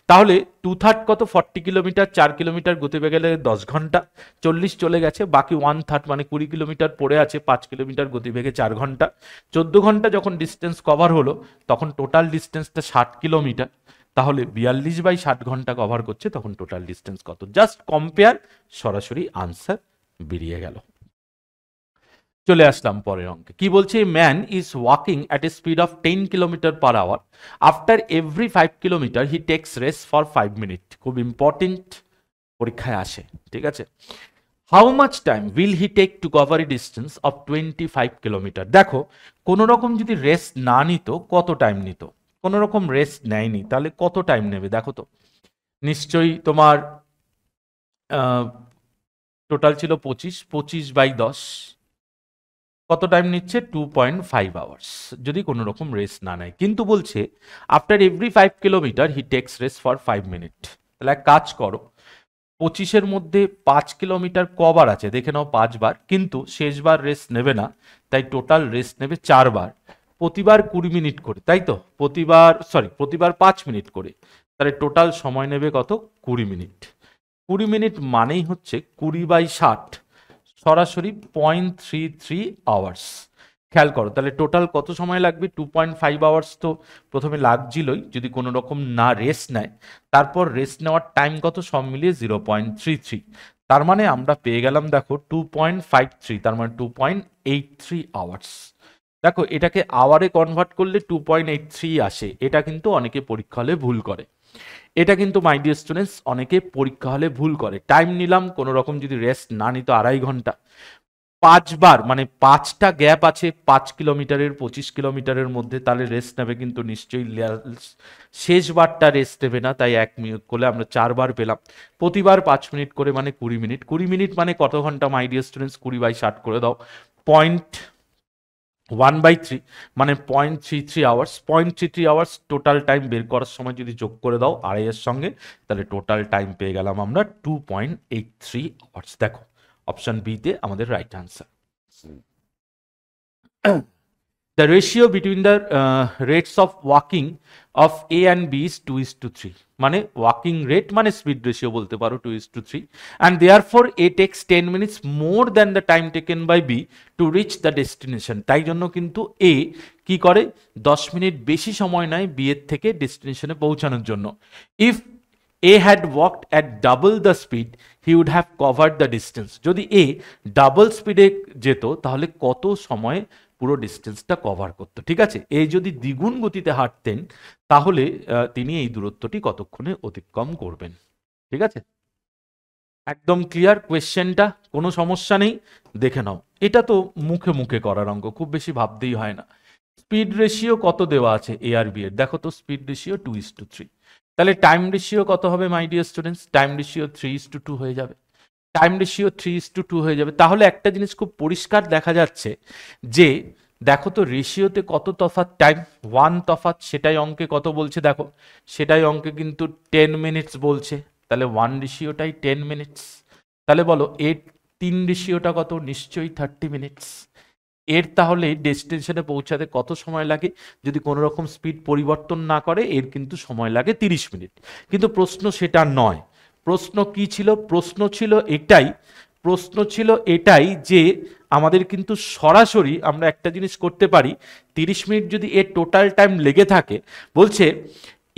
তাহলে 2/3 কত, 40 কিলোমিটার, 4 কিলোমিটার গতিবেগে গেলে 10 ঘন্টা, 40 চলে গেছে, বাকি 1/3 মানে 20 কিলোমিটার পড়ে আছে, 5 কিলোমিটার গতিবেগে 4 ঘন্টা, 14 ঘন্টা যখন ডিস্টেন্স কভার হলো তখন টোটাল ডিস্টেন্সটা 60 কিলোমিটার, তাহলে 42/60 ঘন্টা কভার করছে, তখন টোটাল ডিস্টেন্স কত? জাস্ট কম্পেয়ার, সরাসরি আনসার বেরিয়ে গেল। চলে আসলাম পরের অঙ্কে, কি বলছে, man is walking at a speed of 10 kilometre per hour, after every 5 kilometre he takes rest for 5 minute. খুব ইম্পর্টেন্ট, পরীক্ষায় আসে, ঠিক আছে। How much time will he take to cover a distance of 25 kilometre. দেখো কোনো রকম যদি রেস্ট না নিত কত টাইম নিত, কোনো রকম রেস্ট নেয়নি, তাহলে কত টাইম নেবে দেখো তো, নিশ্চয়ই তোমার টোটাল ছিল 25/10, কত টাইম নিচ্ছে, 2.5 আওয়ার্স, যদি কোনো রকম রেস্ট না নেয়। কিন্তু বলছে after every 5 kilometre he takes rest for 5 minute. তাহলে এক কাজ করো, 25-এর মধ্যে 5 কিলোমিটার কবার আছে দেখে নাও, 5 বার, কিন্তু শেষবার রেস্ট নেবে না, তাই টোটাল রেস্ট নেবে 4 বার, প্রতিবার 20 মিনিট করে, তাই তো, প্রতিবার 5 মিনিট করে, তাহলে টোটাল সময় নেবে কত, 20 মিনিট। 20 মিনিট মানেই হচ্ছে 20/60, সরাসরি 0.33 আওয়ার্স। খেয়াল করো তাহলে টোটাল কত সময় লাগবে, 2.5 আওয়ার্স তো প্রথমে লাগছিলই যদি কোনো রকম না রেস্ট নেয়, তারপর রেস্ট নেওয়ার টাইম কত, সব মিলিয়ে 0.33, তার মানে আমরা পেয়ে গেলাম দেখো 2.53, তার মানে 2.83 আওয়ার্স। দেখো এটাকে আওয়ারে কনভার্ট করলে 2.83 আসে, এটা কিন্তু অনেকে পরীক্ষা হলে ভুল করে, এটা কিন্তু মাই ডিয়ার স্টুডেন্টস অনেকে পরীক্ষা হলে ভুল করে। টাইম নিলাম কোনো রকম যদি রেস্ট না নিত 2.5 ঘন্টা, 5 বার মানে 5টা গ্যাপ আছে 5 কিলোমিটারের 25 কিলোমিটারের মধ্যে, তাহলে রেস্ট নেবে কিন্তু নিশ্চয়ই শেষ বারটা রেস্ট নেবে না, তাই 1 মিনিট করলে আমরা 4 বার পেলাম, প্রতিবার 5 মিনিট করে মানে 20 মিনিট, 20 মিনিট মানে কত ঘন্টা মাই ডিয়ার স্টুডেন্টস, 20/60 করে দাও, 0.1/3 মানে 0.33 আওয়ার্স, 0.33 আওয়ার্স টোটাল টাইম বের করার সময় যদি যোগ করে দাও আড়াইয়ের সঙ্গে, তাহলে টোটাল টাইম পেয়ে গেলাম আমরা 2.83 আওয়ার্স। দেখো অপশন বি তে আমাদের right answer. The ratio between the rates of walking of A and B is 2:3, মানে walking rate মানে speed ratio বলতে পারো 2:3, and therefore A takes 10 minutes more than the time taken by B to reach the destination, তাই জন্য কিন্তু A কি করে 10 মিনিট বেশি সময় নেয় B এর থেকে ডেস্টিনেশনে পৌঁছানোর জন্য। If A had walked at double the speed, he would have covered the distance, যদি A ডাবল স্পিডে যেত তাহলে কত সময় পুরো ডিস্টেন্সটা কভার করতো, ঠিক আছে। এই যদি দ্বিগুণ গতিতে হাঁটতেন তাহলে তিনি এই দূরত্বটি কতক্ষণে অতিক্রম করবেন, ঠিক আছে। একদম ক্লিয়ার কোয়েশ্চেনটা, কোনো সমস্যা নেই, দেখে নাও। এটা তো মুখে মুখে করার অঙ্ক, খুব বেশি ভাবতেই হয় না। স্পিড রেশিও কত দেওয়া আছে এ আর বি এর, দেখো তো স্পিড রেশিও 2:3, তাহলে টাইম রেশিও কত হবে মাই ডিয়ার স্টুডেন্টস, টাইম রেশিও 3:2 হয়ে যাবে, টাইম রেশিও 3:2 হয়ে যাবে। তাহলে একটা জিনিস খুব পরিষ্কার দেখা যাচ্ছে যে দেখো তো রেশিওতে কত তফাৎ, টাইম 1 তফাৎ, সেটাই অঙ্কে কত বলছে দেখো, সেটাই অঙ্কে কিন্তু 10 মিনিটস বলছে, তাহলে 1 রেশিওটাই 10 মিনিটস, তাহলে বলো এর 3 রেশিওটা কত, নিশ্চয়ই 30 মিনিটস। এর তাহলে ডেস্টিনেশনে পৌঁছাতে কত সময় লাগে, যদি কোনো রকম স্পিড পরিবর্তন না করে এর কিন্তু সময় লাগে 30 মিনিট। কিন্তু প্রশ্ন সেটা নয়, প্রশ্ন কি ছিল, প্রশ্ন ছিল এটাই যে আমাদের কিন্তু সরাসরি আমরা একটা জিনিস করতে পারি, 30 মিনিট যদি এর টোটাল টাইম লেগে থাকে, বলছে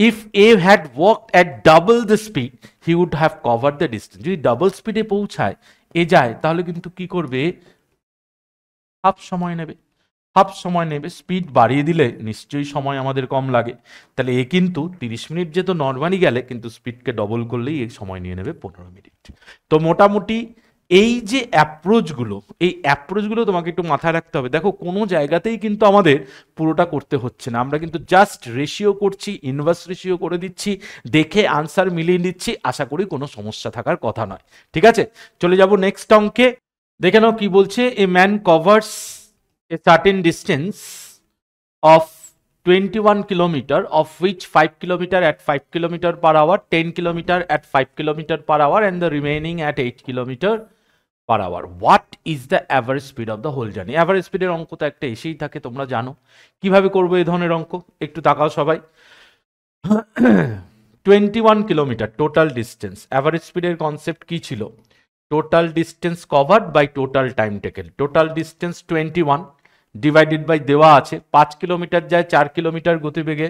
if a had walked at double the speed he would have cover the distance, যদি ডাবল স্পিডে পৌঁছায় এ যায় তাহলে কিন্তু কি করবে, হাফ সময় নেবে, হাফ সময় নেবে। স্পিড বাড়িয়ে দিলে নিশ্চয়ই সময় আমাদের কম লাগে, তাহলে এ কিন্তু 30 মিনিট যেত নর্মালি গেলে, কিন্তু স্পিডকে ডবল করলেই এই সময় নিয়ে নেবে 15 মিনিট। তো মোটামুটি এই যে অ্যাপ্রোচগুলো, এই অ্যাপ্রোচগুলো তোমাকে একটু মাথায় রাখতে হবে। দেখো কোনো জায়গাতেই কিন্তু আমাদের পুরোটা করতে হচ্ছে না, আমরা কিন্তু জাস্ট রেশিও করছি, ইনভার্স রেশিও করে দিচ্ছি, দেখে আনসার মিলিয়ে নিচ্ছি, আশা করি কোনো সমস্যা থাকার কথা নয়, ঠিক আছে। চলে যাব নেক্সট অঙ্কে, দেখে নাও কি বলছে। A man covers a certain distance of 21 kilometer, of which 5 kilometer at 5 kilometer per hour, 10 kilometer at 5 kilometer per hour, and the remaining at 8 kilometer per hour. What is the average speed of the whole journey? Average speed এর অঙ্ক তো একটা এসেই থাকে, তোমরা জানো কিভাবে করবো এই ধরনের অঙ্ক, একটু তাকাও সবাই। 21 কিলোমিটার টোটাল ডিস্টেন্স, অ্যাভারেজ স্পিডের কনসেপ্ট কি ছিল, total distance covered by total time taken. Total distance 21 divided by দেওয়া আছে 5 কিলোমিটার যায় 4 কিলোমিটার গতিবেগে,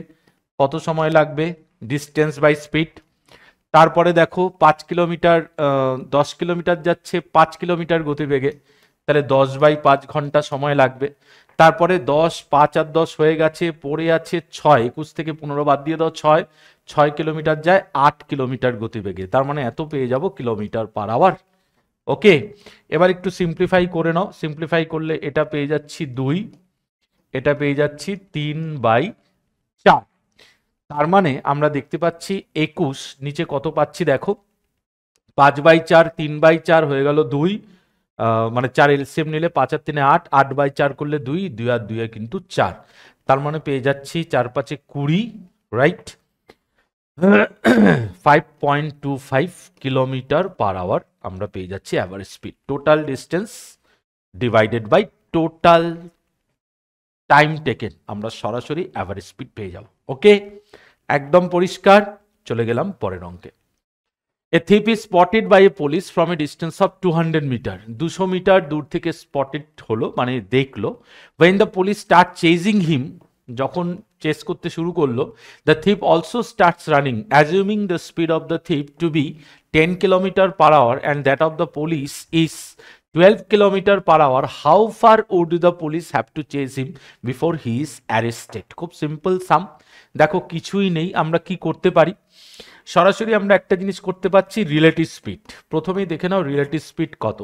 কত সময় লাগবে, ডিস্টেন্স বাই স্পিড। তারপরে দেখো 5 কিলোমিটার 10 কিলোমিটার যাচ্ছে 5 কিলোমিটার গতিবেগে, তাহলে 10/5 ঘন্টা সময় লাগবে। তারপরে 10, 5 আর 10 হয়ে গেছে, পড়ে আছে 6, 21 থেকে 15 বাদ দিয়ে দাও, 6 কিলোমিটার যায় 8 কিলোমিটার গতিবেগে, তার মানে এত পেয়ে যাব কিলোমিটার পার আওয়ার। ওকে, এবার একটু সিম্পলিফাই করে নাও, সিম্পলিফাই করলে এটা পেয়ে যাচ্ছি 2, এটা পেয়ে যাচ্ছি 3/4, তার মানে আমরা দেখতে পাচ্ছি 21, নিচে কত পাচ্ছি দেখো 5/4, 3/4 হয়ে গেল 2, মানে 4 এলসিএম নিলে 5 আর 3 8, 8/4 করলে 2, 2 আর 2 কিন্তু 4, তার মানে পেয়ে যাচ্ছি 4 5 20, রাইট, 5.25 কিলোমিটার পার আওয়ার আমরা পেয়ে যাচ্ছি average speed. Total distance divided by total time taken, আমরা সরাসরি অ্যাভারেজ স্পিড পেয়ে যাব। ওকে, একদম পরিষ্কার। চলে গেলাম পরের অঙ্কে। A thief is spotted by a police from a distance of 200 metre, 200 metre দূর থেকে স্পটেড হলো, মানে দেখলো। When the police start chasing him, যখন চেস করতে শুরু করলো, the thief also starts running assuming the speed of the thief to be 10 kilometre per hour and that of the police is 12 kilometre per hour, how far would the police have two Chase him before he is arrested? খুব সিম্পল সাম, দেখো কিছুই নেই, আমরা কি করতে পারি, সরাসরি আমরা একটা জিনিস করতে পারছি, রিলেটিভ স্পিড। প্রথমেই দেখে নাও রিলেটিভ স্পিড কত,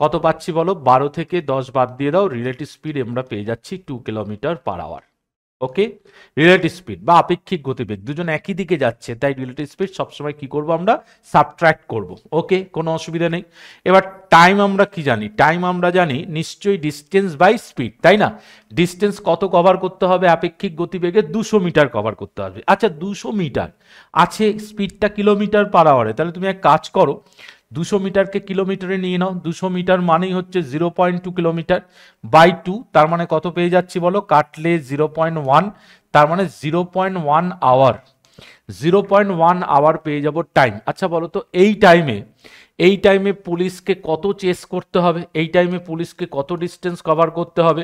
কত পাচ্ছি বলো, 12 থেকে 10 বাদ দিয়ে দাও, রিলেটিভ স্পিড আমরা পেয়ে যাচ্ছি 2 কিলোমিটার পার আওয়ার। ওকে, রিলেটিভ স্পিড বা আপেক্ষিক গতিবেগ দুজন একই দিকে যাচ্ছে, তাই রিলেটিভ স্পিড সবসময় কি করব, আমরা সাবট্রাক্ট করব। ওকে, কোনো অসুবিধা নেই। এবার টাইম আমরা কি জানি, টাইম আমরা জানি নিশ্চয়ই ডিস্টেন্স বাই স্পিড, তাই না? ডিস্টেন্স কত কভার করতে হবে আপেক্ষিক গতিবেগে, 200 মিটার কভার করতে হবে। আচ্ছা 200 মিটার আছে, স্পিডটা কিলোমিটার পার আওয়ারে, তাহলে তুমি এক কাজ করো, 200 মিটারকে কিলোমিটারে নিয়ে নাও, 200 মিটার মানেই হচ্ছে 0.2 কিলোমিটার বাই 2, তার মানে কত পেয়ে যাচ্ছি বলো, কাটলে 0.1, তার মানে 0.1 আওয়ার, 0.1 আওয়ার পেয়ে যাব টাইম। আচ্ছা বলো তো এই টাইমে পুলিশকে কত চেস করতে হবে, এই টাইমে পুলিশকে কত ডিস্টেন্স কভার করতে হবে?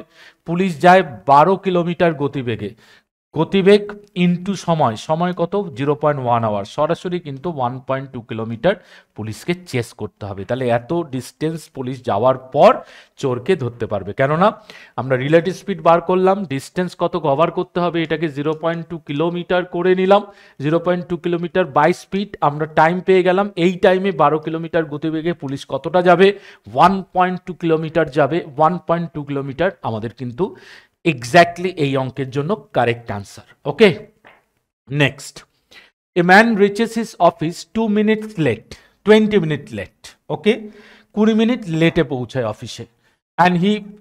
পুলিশ যায় 12 কিলোমিটার গতিবেগে, গতিবেগ ইন্টু সময়, সময় কত, 0.1 আওয়ার, সরাসরি কিন্তু 1.2 কিলোমিটার পুলিশকে চেস করতে হবে। তাহলে এত ডিস্টেন্স পুলিশ যাওয়ার পর চোরকে ধরতে পারবে, কেননা আমরা রিলেটিভ স্পিড বার করলাম, ডিস্টেন্স কত কভার করতে হবে এটাকে 0.2 কিলোমিটার করে নিলাম, 0.2 কিলোমিটার বাই স্পিড, আমরা টাইম পেয়ে গেলাম। এই টাইমে 12 কিলোমিটার গতিবেগে পুলিশ কতটা যাবে, 1.2 কিলোমিটার যাবে, 1.2 কিলোমিটার আমাদের কিন্তু এক্স্যাক্টলি এই অঙ্কের জন্য correct answer. Okay, next, a man reaches his office 2 minutes late, 20 minute late. Okay, 20 minute লেটে পৌঁছায় অফিসে, and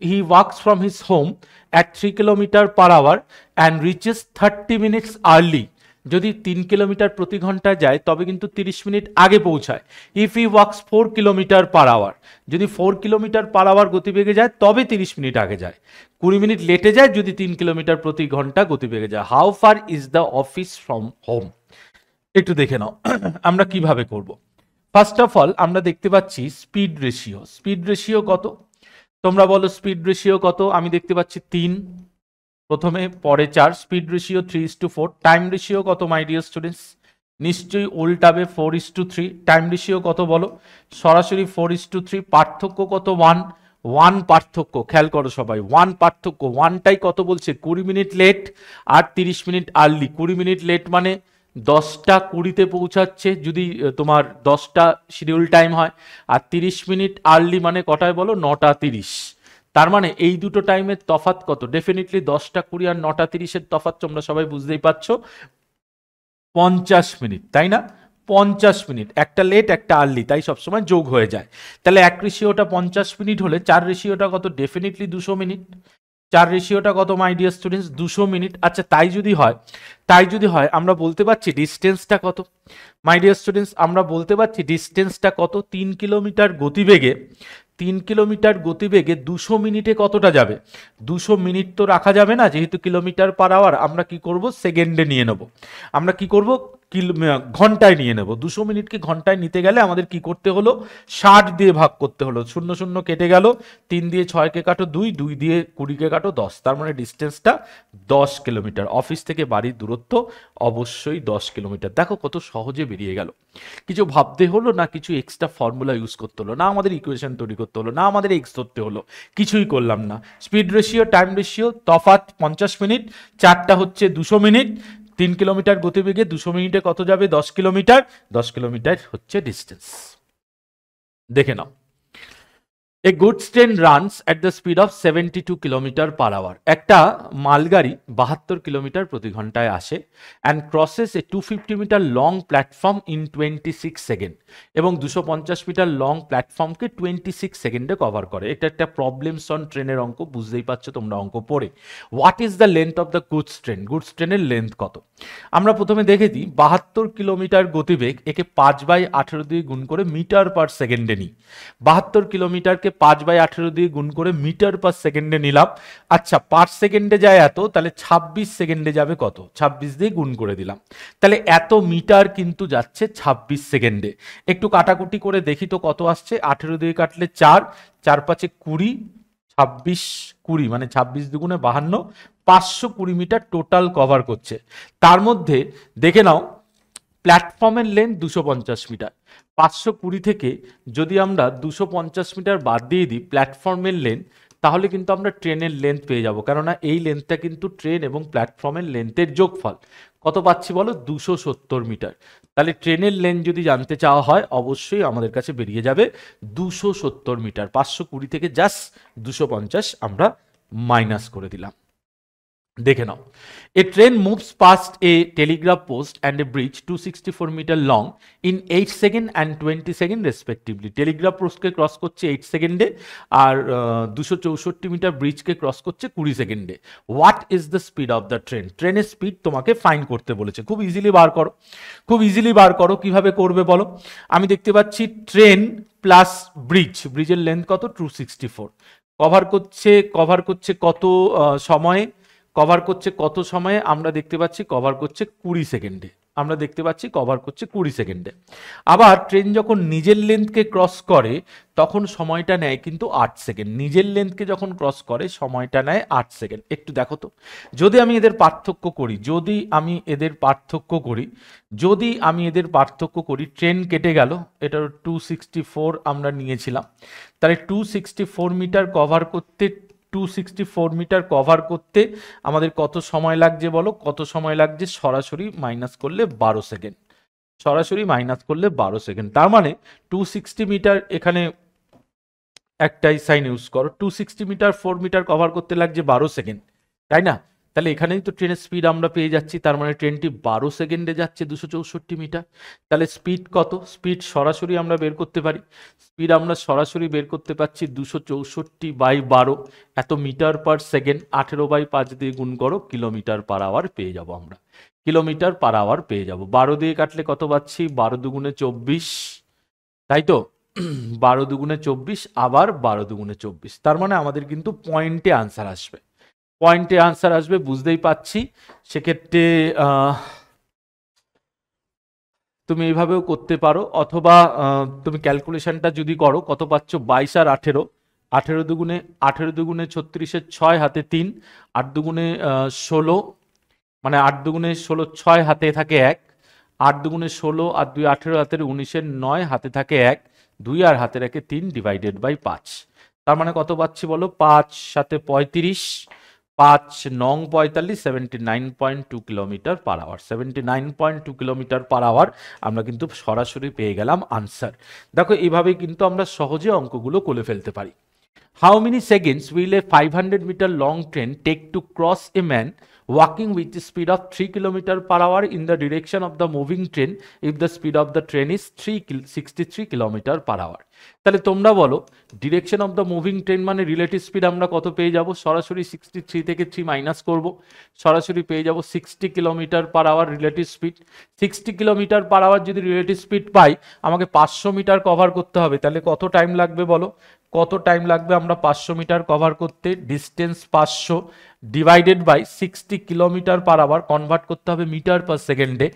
he walks from his home at 3 kilometre per hour and reaches 30 minutes early। যদি 3 কিলোমিটার প্রতি ঘন্টা যায় তবে কিন্তু 30 মিনিট আগে পৌঁছায়। If he walks 4 kilometre per hour, যদি 4 কিলোমিটার পার আওয়ার গতিবেগে যায় তবে 30 মিনিট আগে যায়। 20 মিনিট লেটে যায় যদি 3 কিলোমিটার প্রতি ঘন্টা গতিবেগে যায়। How far is the office from home? একটু দেখে নাও আমরা কিভাবে করব। ফার্স্ট অফ অল আমরা দেখতে পাচ্ছি স্পিড রেশিও, স্পিড রেশিও কত তোমরা বলো, স্পিড রেশিও কত? আমি দেখতে পাচ্ছি 3 প্রথমে, পরে 4, স্পিড রেশিও 3:4। টাইম রেশিও কত মাই ডিয়ার স্টুডেন্টস? নিশ্চয়ই উল্টাবে, 4:3। টাইম রেশিও কত বলো? সরাসরি 4:3। পার্থক্য কত? 1 পার্থক্য, খেয়াল করো সবাই, 1 পার্থক্য, 1টাই কত বলছে, 20 মিনিট লেট আর 30 মিনিট আর্লি। 20 মিনিট লেট মানে 10টা 20-তে পৌঁছাচ্ছে যদি তোমার 10টা শিডিউল টাইম হয়, আর 30 মিনিট আর্লি মানে কটায় বলো, 9টা 30। তার মানে এই দুটো টাইমের তফাৎ কত? ডেফিনেটলি 10টা 20 আর 9টা 30-এর তফাৎ তোমরা সবাই বুঝতেই পারছো, 50 মিনিট, তাই না? 50 মিনিট, একটা লেট একটা আর্লি, তাই সবসময় যোগ হয়ে যায়। তাহলে 1 রেশিওটা 50 মিনিট হলে 4 রেশিওটা কত? Definitely 200 minute. 4 রেশিওটা কত মাই ডিয়ার স্টুডেন্টস? 200 মিনিট। আচ্ছা তাই যদি হয় আমরা বলতে পারছি ডিস্টেন্সটা কত মাই ডিয়ার স্টুডেন্টস? আমরা বলতে পারছি ডিস্টেন্সটা কত, 3 কিলোমিটার গতিবেগে, 3 কিলোমিটার গতিবেগে 200 মিনিটে কতটা যাবে? 200 মিনিট তো রাখা যাবে না, যেহেতু কিলোমিটার পার আওয়ার, আমরা কি করব, সেকেন্ডে নিয়ে নেব। আমরা কি করব, ঘন্টায় নিয়ে নেব। 200 মিনিটকে ঘন্টায় নিতে গেলে আমাদের কি করতে হলো, 60 দিয়ে ভাগ করতে হলো, 0 0 কেটে গেল, 3 দিয়ে 6কে কাটো 2, 2 দিয়ে 20কে কাটো 10, তার মানে ডিস্টেন্সটা 10 কিলোমিটার। অফিস থেকে বাড়ির দূরত্ব অবশ্যই 10 কিলোমিটার। দেখো কত সহজে বেরিয়ে গেল, কিছু ভাবতে হলো না, কিছু এক্সট্রা ফর্মুলা ইউজ করতে হলো না, আমাদের ইকুয়েশন তৈরি করতে হলো না, আমাদের এক্স ধরতে হলো, কিছুই করলাম না। স্পিড রেশিও, টাইম রেশিও, তফাৎ 50 মিনিট, 4টা হচ্ছে 200 মিনিট, 3 কিলোমিটার গতিবেগে 200 মিনিটে কত যাবে, 10 কিলোমিটার, 10 কিলোমিটার হচ্ছে ডিস্টেন্স। দেখে নাও, a goods train runs at the speed of 72 kilometre per hour. একটা মালগাড়ি 72 কিলোমিটার প্রতি ঘন্টায় আসে and crosses a 250 metre long platform in 26 second, এবং 250 মিটার লং প্ল্যাটফর্মকে 26 সেকেন্ডে কভার করে। এটা একটা প্রবলেমস অন ট্রেনের অঙ্ক, বুঝতেই পারছো তোমরা অঙ্ক পড়ে। What is the length of the goods train? Goods ট্রেনের লেন্থ কত? আমরা প্রথমে দেখে দিই, 72 কিলোমিটার গতিবেগ, একে 5/18 দিয়ে গুণ করে মিটার পার সেকেন্ডে নিই। 72 কিলোমিটারকে মিটারকে 5/18 দিয়ে গুণ করে মিটার পার সেকেন্ডে নিলাম। আচ্ছা, পার সেকেন্ডে যায় এত, তাহলে 26 সেকেন্ডে যাবে কত, 26 দিয়ে গুণ করে দিলাম। তাহলে এত মিটার কিন্তু যাচ্ছে 26 সেকেন্ডে। একটু কাটাকুটি করে দেখি তো কত আসছে। 18 দিয়ে কাটলে 4, 4 5 20, 26 20 মানে 26 দুগুণে 52, 520 মিটার টোটাল কভার করছে। তার মধ্যে দেখে নাও প্ল্যাটফর্মের লেন্থ 250 মিটার। 520 থেকে যদি আমরা 250 মিটার বাদ দিয়ে দিই প্ল্যাটফর্মের লেন্থ, তাহলে কিন্তু আমরা ট্রেনের লেন্থ পেয়ে যাব, কেননা এই লেন্থটা কিন্তু ট্রেন এবং প্ল্যাটফর্মের লেন্থের যোগফল। কত পাচ্ছি বলো, 270 মিটার। তাহলে ট্রেনের লেন্থ যদি জানতে চাওয়া হয় অবশ্যই আমাদের কাছে বেরিয়ে যাবে 270 মিটার। 520 থেকে জাস্ট 250 আমরা মাইনাস করে দিলাম। দেখে নাও, a train moves past a telegraph post and a bridge 264 metre long in 8 second and 20 second respectively. Telegraph পোস্টকে ক্রস করছে 8 সেকেন্ডে, আর 264 মিটার ব্রিজকে ক্রস করছে 20 সেকেন্ডে। What is the speed of the train? ট্রেনের স্পিড তোমাকে ফাইন্ড করতে বলেছে। খুব ইজিলি বার করো, খুব ইজিলি বার করো। কিভাবে করবে বলো? আমি দেখতে পাচ্ছি ট্রেন প্লাস ব্রিজ, ব্রিজের লেন্থ কত, 264। কভার করছে কত সময়ে, কভার করছে কত সময়ে? আমরা দেখতে পাচ্ছি কভার করছে 20 সেকেন্ডে। আমরা দেখতে পাচ্ছি কভার করছে 20 সেকেন্ডে। আবার ট্রেন যখন নিজের লেন্থকে ক্রস করে তখন সময়টা নেয় কিন্তু 8 সেকেন্ড। নিজের লেন্থকে যখন ক্রস করে সময়টা নেয় 8 সেকেন্ড। একটু দেখো তো, যদি আমি এদের পার্থক্য করি, ট্রেন কেটে গেল, এটার 264 আমরা নিয়েছিলাম, তাহলে 264 মিটার কভার করতে 264 মিটার কভার করতে আমাদের কত সময় লাগছে বলো? কত সময় লাগছে? সরাসরি মাইনাস করলে 12 সেকেন্ড। সরাসরি মাইনাস করলে 12 সেকেন্ড। তার মানে 260 মিটার, এখানে একটাই সাইন ইউজ করো, 260 মিটার 4 মিটার কভার করতে লাগছে 12 সেকেন্ড, তাই না? তাহলে এখানেই তো ট্রেনের স্পিড আমরা পেয়ে যাচ্ছি। তার মানে ট্রেনটি 12 সেকেন্ডে যাচ্ছে 264 মিটার। তাহলে স্পিড কত? স্পিড সরাসরি আমরা বের করতে পারি। স্পিড আমরা সরাসরি বের করতে পারছি 264/12, এত মিটার পার সেকেন্ড। 18/5 দিয়ে গুণ করো, কিলোমিটার পার আওয়ার পেয়ে যাব আমরা। কিলোমিটার পার আওয়ার পেয়ে যাব। 12 দিয়ে কাটলে কত পাচ্ছি? 12 দুগুণে 24, তাই তো? 12 দুগুণে 24, আবার 12 দুগুণে 24। তার মানে আমাদের কিন্তু পয়েন্টে আনসার আসবে। পয়েন্টে আনসার আসবে, বুঝতেই পাচ্ছি। সেক্ষেত্রে তুমি এইভাবেও করতে পারো, অথবা তুমি ক্যালকুলেশনটা যদি করো, কত পাচ্ছ? 22 আর 18, 18 দুগুণে 36, 6 হাতে 3, 8 দুগুণে 16, মানে 8 দুগুণে 16, 6 হাতে থাকে 1, 8 দুগুণে 16 আর 2 18, হাতের 19, 9 হাতে থাকে 1, 2 আর হাতে রাখে 3 ডিভাইডেড বাই 5। তার মানে কত পাচ্ছি বলো? 5 সাথে 35, 5 নং 45, 79.2 kilometre per hour. 79.2 kilometre per hour আমরা কিন্তু সরাসরি পেয়ে গেলাম আনসার। দেখো, এইভাবেই কিন্তু আমরা সহজে অঙ্কগুলো করে ফেলতে পারি। How many seconds will a 500 meter long train take to cross a man walking with the speed of 3 km per hour in the direction of the moving train if the speed of the train is 63 km per hour? তাহলে তোমরা বলো, direction of the moving train মানে রিলেটিভ স্পিড আমরা কত পেয়ে যাব? সরাসরি 63 থেকে 3 মাইনাস করব, সরাসরি পেয়ে যাব 60 kilometre per hour relative speed. 60 kilometre per hour যদি রিলেটিভ স্পিড পাই, আমাকে 500 মিটার কভার করতে হবে। তাহলে কত টাইম লাগবে বলো? কত টাইম লাগবে আমরা 500 মিটার কভার করতে? Distance 500 divided by 60 kilometre per hour, convert করতে হবে মিটার পার সেকেন্ডে,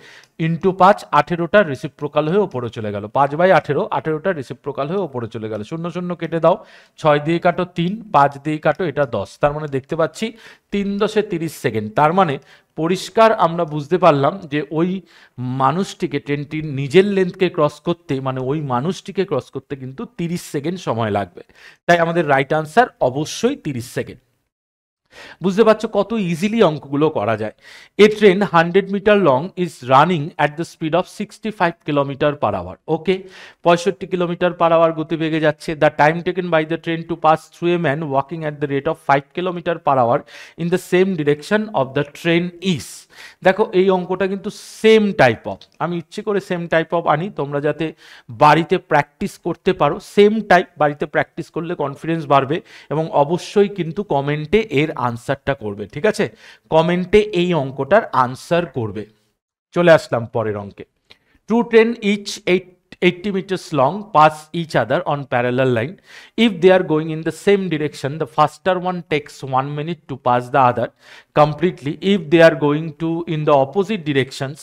ইন্টু 5। 18টা রিসিপ্রোকাল হয়ে ওপরে চলে গেল। 5/18, 18টা রিসিপ্রোকাল হয়ে ওপরে চলে গেল। 0 0 কেটে দাও, 6 দিয়ে কাটো 3, 5 দিয়ে কাটো, এটা 10। তার মানে দেখতে পাচ্ছি 3 10 30 সেকেন্ড। তার মানে পরিষ্কার আমরা বুঝতে পারলাম যে ওই মানুষটিকে, ট্রেনটির নিজের লেন্থকে ক্রস করতে, মানে ওই মানুষটিকে ক্রস করতে কিন্তু 30 সেকেন্ড সময় লাগবে। তাই আমাদের রাইট আনসার অবশ্যই 30 সেকেন্ড। বুঝতে পারছো কত ইজিলি অঙ্কগুলো করা যায়। A train 100 metre long is running at the speed of 65 kilometre per hour. Okay, 65 kilometre per hour গতিবেগে যাচ্ছে। The time taken by the train to pass through a man walking at the rate of 5 kilometre per hour in the same direction of the train is. দেখো, এই অঙ্কটা কিন্তু সেম টাইপ অফ, আমি ইচ্ছে করে সেম টাইপ অফ আনি তোমরা যাতে বাড়িতে প্র্যাকটিস করতে পারো। সেম টাইপ বাড়িতে প্র্যাকটিস করলে কনফিডেন্স বাড়বে, এবং অবশ্যই কিন্তু কমেন্টে এর আনসারটা করবে। ঠিক আছে, কমেন্টে এই অঙ্কটার আনসার করবে। চলে আসলাম পরের অঙ্কে। Two train each 80 meters long pass each other on parallel line. If they are going in the same direction, the faster one takes 1 minute to pass the other completely. If they are going to in the opposite directions,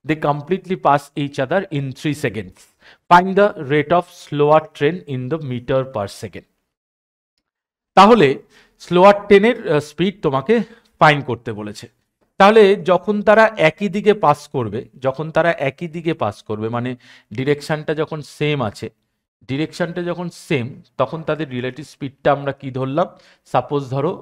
they completely pass each other in 3 seconds. Find the rate of slower train in the meter per second. তাহলে স্লোয়ার ট্রেনের স্পিড তোমাকে ফাইন্ড করতে বলেছে। তাহলে যখন তারা একই দিকে পাস করবে মানে ডিরেকশনটা যখন সেম আছে, তখন তাদের রিলেটিভ স্পিডটা আমরা কি ধরলাম, সাপোজ ধরো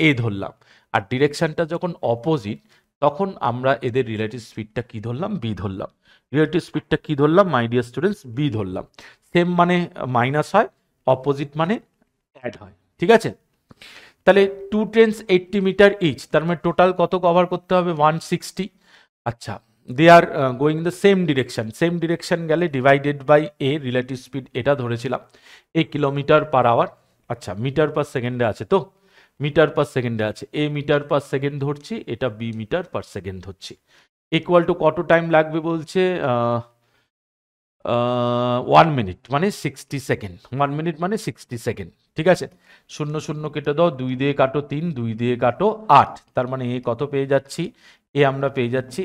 এ ধরলাম, আর ডিরেকশনটা যখন অপোজিট তখন আমরা এদের রিলেটিভ স্পিডটা কি ধরলাম, বি ধরলাম। রিলেটিভ স্পিডটা কি ধরলাম মাই ডিয়ার স্টুডেন্টস, বি ধরলাম। সেম মানে মাইনাস হয়, অপোজিট মানে অ্যাড হয়, ঠিক আছে। তাহলে 2 ট্রেনস 80 মিটার ইচ, তার মানে টোটাল কত কভার করতে হবে 160। আচ্ছা, they are going the same direction গেলে divided by a, relative speed এটা ধরেছিলাম এ কিলোমিটার পার আওয়ার। আচ্ছা, মিটার পার সেকেন্ডে আছে, তো মিটার পার সেকেন্ডে আছে, এ মিটার পার সেকেন্ড ধরছি, এটা বি মিটার পার সেকেন্ড ধরছি। ইকুয়াল টু কত টাইম লাগবে বলছে, 1 মিনিট মানে 60 সেকেন্ড, 1 মিনিট মানে 60 সেকেন্ড, ঠিক আছে। 0 0 কেটে দাও, 2 দিয়ে কাটো 3, 2 দিয়ে কাটো 8, তার মানে এ কত পেয়ে যাচ্ছি, এ আমরা পেয়ে যাচ্ছি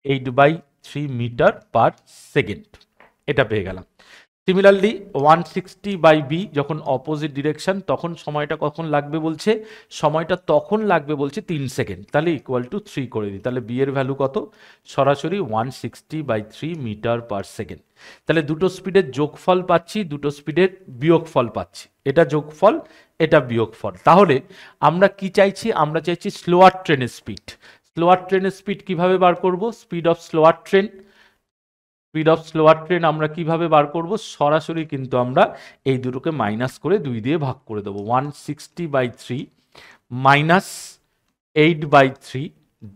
8/3 মিটার পার সেকেন্ড, এটা পেয়ে গেলাম। সিমিলারলি 160 বাই বি, যখন অপোজিট ডিরেকশন তখন সময়টা কখন লাগবে বলছে, সময়টা তখন লাগবে বলছে 3 সেকেন্ড, তাহলে ইকুয়াল টু 3 করে দিই। তাহলে বি এর ভ্যালু কত, সরাসরি 160/3 মিটার পার সেকেন্ড। তাহলে দুটো স্পিডের যোগফল পাচ্ছি, দুটো স্পিডের বিয়োগফল পাচ্ছি, এটা যোগফল এটা বিয়োগফল। তাহলে আমরা কি চাইছি, আমরা চাইছি স্লোয়ার ট্রেনের স্পিড। স্লোয়ার ট্রেনের স্পিড কিভাবে বার করব, স্পিড অফ স্লোয়ার ট্রেন আমরা কিভাবে বার করব, সরাসরি কিন্তু আমরা এই দুটোকে মাইনাস করে 2 দিয়ে ভাগ করে দেবো। 160/3 মাইনাস 8/3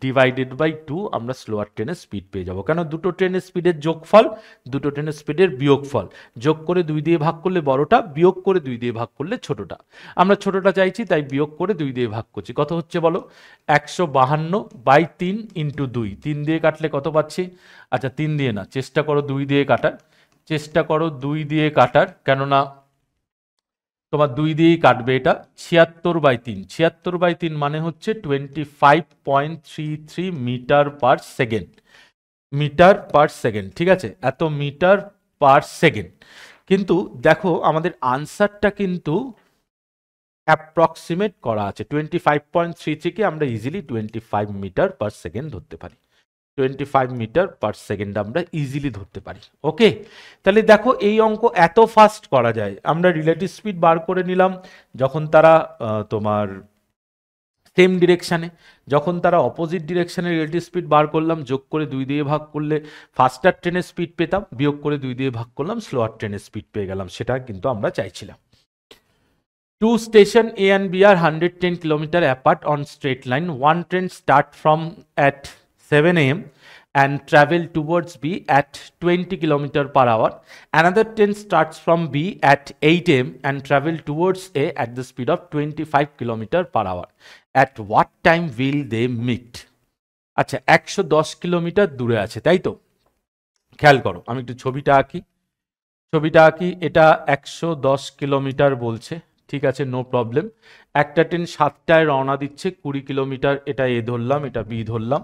ডিভাইডেড বাই 2, আমরা স্লোয়ার ট্রেনের স্পিড পেয়ে যাবো। কেন, দুটো ট্রেনের স্পিডের যোগফল, দুটো ট্রেনের স্পিডের বিয়োগফল, যোগ করে 2 দিয়ে ভাগ করলে বড়টা, বিয়োগ করে 2 দিয়ে ভাগ করলে ছোটটা। আমরা ছোটটা চাইছি, তাই বিয়োগ করে 2 দিয়ে ভাগ করছি। কত হচ্ছে বলো, 152/3 ইন্টু 2, 3 দিয়ে কাটলে কত পাচ্ছি, আচ্ছা 3 দিয়ে না, চেষ্টা করো 2 দিয়ে কাটার, কেননা তোমার 2 দিয়েই কাটবে, এটা 76/3, 76/3 মানে হচ্ছে 25.33 মিটার পার সেকেন্ড, ঠিক আছে, এত মিটার পার সেকেন্ড। কিন্তু দেখো আমাদের আনসারটা কিন্তু অ্যাপ্রক্সিমেট করা আছে, 25.33 কে আমরা ইজিলি 25 মিটার পার সেকেন্ড ধরতে পারি, 25 মিটার পার সেকেন্ড আমরা ইজিলি ধরতে পারি। ওকে, তাহলে দেখো এই অঙ্ক এত ফাস্ট করা যায়। আমরা রিলেটিভ স্পিড বার করে নিলাম যখন তারা তোমার সেম ডিরেকশানে, যখন তারা অপোজিট ডিরেকশানে রিলেটিভ স্পিড বার করলাম, যোগ করে 2 দিয়ে ভাগ করলে ফাস্টার ট্রেনের স্পিড পেতাম, বিয়োগ করে 2 দিয়ে ভাগ করলাম স্লোয়ার ট্রেনের স্পিড পেয়ে গেলাম, সেটা কিন্তু আমরা চাইছিলাম। Two station A and B are 110 km apart on straight line. One train start from at 7 a.m. and travel towards B at 20 km per hour. Another train starts from B at 8 a.m. and travel towards A at the speed of 25 km per hour. At what time will they meet? আচ্ছা, 110 কিলোমিটার দূরে আছে, তাই তো? খেয়াল করো, আমি একটু ছবিটা আঁকি, এটা 110 কিলোমিটার বলছে, ঠিক আছে, নো প্রবলেম। একটা ট্রেন 7টায় রওনা দিচ্ছে 20 কিলোমিটার, এটা এ ধরলাম, এটা বি ধরলাম।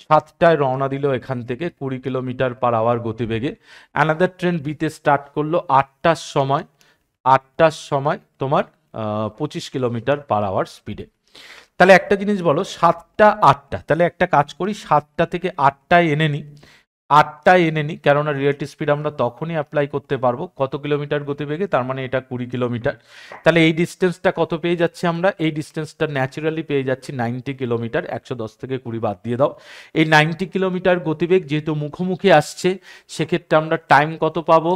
7টায় রওনা দিল এখান থেকে 20 কিলোমিটার পার আওয়ার গতিবেগে। অ্যানাদার ট্রেন বিতে স্টার্ট করলো 8টার সময় তোমার 25 কিলোমিটার পার আওয়ার স্পিডে। তাহলে একটা জিনিস বলো, 7টা 8টা, তাহলে একটা কাজ করি, 7টা থেকে 8টায় এনে নিই, কেননা রিলেটিভ স্পিড আমরা তখনই অ্যাপ্লাই করতে পারবো কত কিলোমিটার গতিবেগে, তার মানে এটা 20 কিলোমিটার। তাহলে এই ডিস্টেন্সটা কত পেয়ে যাচ্ছি আমরা, এই ডিস্টেন্সটা ন্যাচারালি পেয়ে যাচ্ছি 90 কিলোমিটার। 110 থেকে 20 বাদ দিয়ে দাও, এই 90 কিলোমিটার গতিবেগ যেহেতু মুখোমুখি আসছে, সেক্ষেত্রে আমরা টাইম কত পাবো,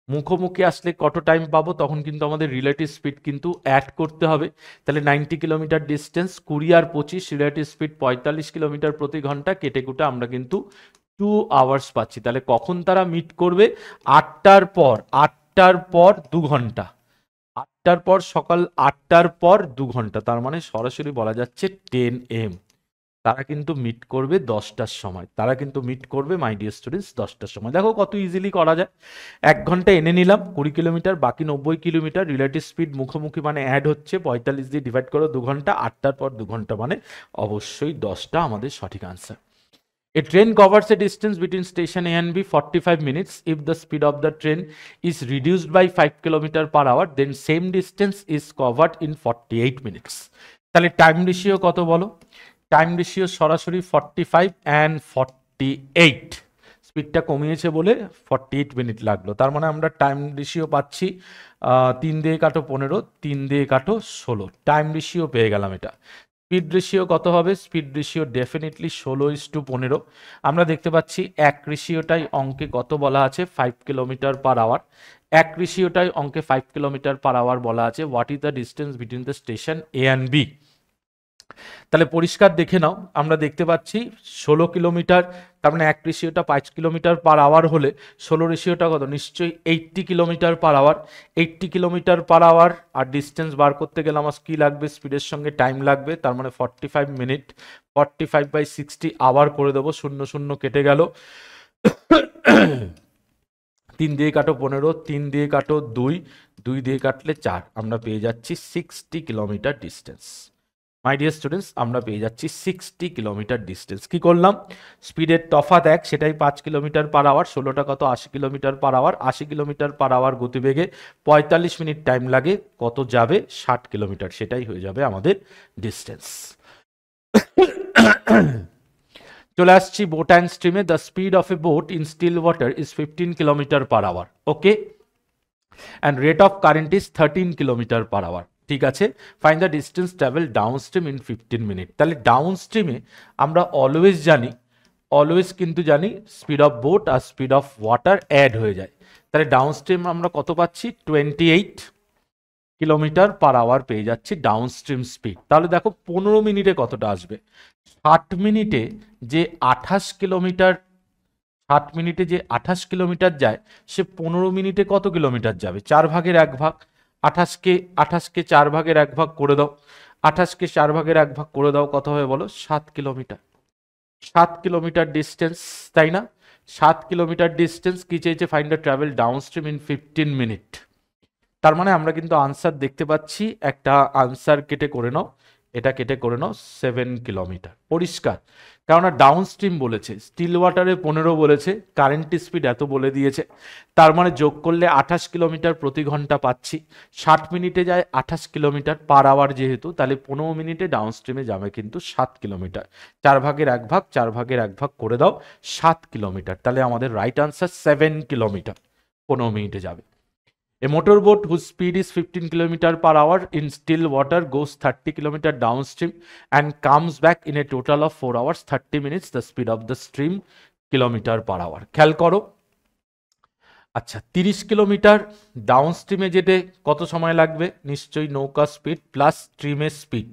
মুখোমুখি আসলে কত টাইম পাবো, তখন কিন্তু আমাদের রিলেটিভ স্পিড কিন্তু অ্যাড করতে হবে। তাহলে 90 কিলোমিটার ডিস্টেন্স, 20 আর 25, রিলেটিভ স্পিড 45 কিলোমিটার প্রতি ঘন্টা, কেটে কুটে আমরা কিন্তু 2 আওয়ার্স পাচ্ছি। তাহলে কখন তারা মিট করবে, 8টার পর 2 ঘন্টা, 8টার পর, সকাল 8টার পর 2 ঘন্টা, তার মানে সরাসরি বলা যাচ্ছে 10 AM। তারা কিন্তু মিট করবে 10টার সময়, তারা কিন্তু মিট করবে মাই ডিয়ার স্টুডেন্টস 10টার সময়। দেখো কত ইজিলি করা যায়। 1 ঘন্টা এনে নিলাম 20 কিলোমিটার, বাকি 90 কিলোমিটার রিলেটিভ স্পিড মুখোমুখি মানে অ্যাড হচ্ছে, 45 দিয়ে ডিভাইড করো 2 ঘন্টা, 8টার পর 2 ঘন্টা মানে অবশ্যই 10টা আমাদের সঠিক answer. A train covers a distance between station A and B 45 minutes. If the speed of the train is reduced by 5 km per hour, then same distance is covered in 48 minutes. তাহলে টাইম রেশিও কত বলো? টাইম রেশিও সরাসরি 45 অ্যান্ড 48, স্পিডটা কমিয়েছে বলে 48 মিনিট লাগলো। তার মানে আমরা টাইম রেশিও পাচ্ছি 3 দিয়ে কাটো 15, 3 দিয়ে কাটো 16, টাইম রেশিও পেয়ে গেলাম এটা। স্পিড রেশিও কত হবে? Speed ratio definitely 16:15। আমরা দেখতে পাচ্ছি এক রেশিওটাই অঙ্কে কত বলা আছে? 5 কিলোমিটার পার আওয়ার। এক রেশিওটাই অঙ্কে 5 কিলোমিটার পার আওয়ার বলা আছে। What is the distance between the station A and B? তাহলে পরিষ্কার দেখে নাও, আমরা দেখতে পাচ্ছি 16 কিলোমিটার, তার মানে এক রেশিওটা 5 কিলোমিটার পার আওয়ার হলে 16 রেশিওটা কত? নিশ্চয়ই 80 kilometre per hour. 80 kilometre per hour, আর ডিস্টেন্স বার করতে গেলে আমার কি লাগবে? স্পিডের সঙ্গে টাইম লাগবে, তার মানে 45 মিনিট। 45/60 আওয়ার করে দেবো, 0 0 কেটে গেল। 3 দিয়ে কাটো 15, 3 দিয়ে কাটো 2, 2 দিয়ে কাটলে 4, আমরা পেয়ে যাচ্ছি 60 কিলোমিটার ডিস্টেন্স। মাই ডিয়ার স্টুডেন্টস, আমরা পেয়ে যাচ্ছি 60 কিলোমিটার ডিস্টেন্স। কি করলাম? স্পিডের তফাৎ এক, সেটাই 5 কিলোমিটার পার আওয়ার, 16টা কত? 80 kilometre per hour. 80 kilometre per hour গতিবেগে 45 মিনিট টাইম লাগে, কত যাবে? 60 কিলোমিটার, সেটাই হয়ে যাবে আমাদের ডিস্টেন্স। চলে আসছি বোট অ্যান্ড স্ট্রিমে। The speed of a boat in still water is 15 kilometre per hour, okay, and rate of current is 13 kilometre per hour. ঠিক আছে, find the distance travel down stream in 15 minute. তাহলে ডাউন স্ট্রিমে আমরা অলওয়েজ জানি, অলওয়েজ কিন্তু জানি স্পিড অফ বোট আর স্পিড অফ ওয়াটার অ্যাড হয়ে যায়। তাহলে ডাউন স্ট্রিম আমরা কত পাচ্ছি? 28 কিলোমিটার পার আওয়ার পেয়ে যাচ্ছি ডাউন স্ট্রিম স্পিড। তাহলে দেখো 15 মিনিটে কতটা আসবে? 60 মিনিটে যে 28 কিলোমিটার, 60 মিনিটে যে 28 কিলোমিটার যায়, সে 15 মিনিটে কত কিলোমিটার যাবে? 4 ভাগের 1 ভাগ। 28কে 4 ভাগের 1 ভাগ করে দাও। 28কে 4 ভাগের 1 ভাগ করে দাও, কত হবে বলো? 7 কিলোমিটার। 7 কিলোমিটার ডিস্টেন্স, তাই না? 7 কিলোমিটার ডিস্টেন্স কি চেয়েছে? Find the travel downstream in 15 minute. তার মানে আমরা কিন্তু আনসার দেখতে পাচ্ছি, একটা আনসার কেটে করে নাও, এটা কেটে করে নাও 7 কিলোমিটার। পরিষ্কার, কেননা ডাউন স্ট্রিম বলেছে, স্টিল ওয়াটারে 15 বলেছে, কারেন্ট স্পিড এত বলে দিয়েছে, তার মানে যোগ করলে 28 কিলোমিটার প্রতি ঘন্টা পাচ্ছি। 60 মিনিটে যায় 28 কিলোমিটার পার আওয়ার যেহেতু, তাহলে 15 মিনিটে ডাউন স্ট্রিমে যাবে কিন্তু 7 কিলোমিটার। 4 ভাগের 1 ভাগ, 4 ভাগের 1 ভাগ করে দাও, 7 কিলোমিটার। তাহলে আমাদের রাইট আনসার 7 কিলোমিটার 15 মিনিটে যাবে। A motorboat whose speed is 15 km per hour in still water goes 30 km downstream and comes back in a total of 4 hours 30 minutes. The speed of the stream kilometer per hour. খেয়াল করো, আচ্ছা 30 কিলোমিটার ডাউনস্ট্রিমে যেতে কত সময় লাগবে? নিশ্চয়ই নৌকা স্পিড প্লাস স্ট্রিমের স্পিড।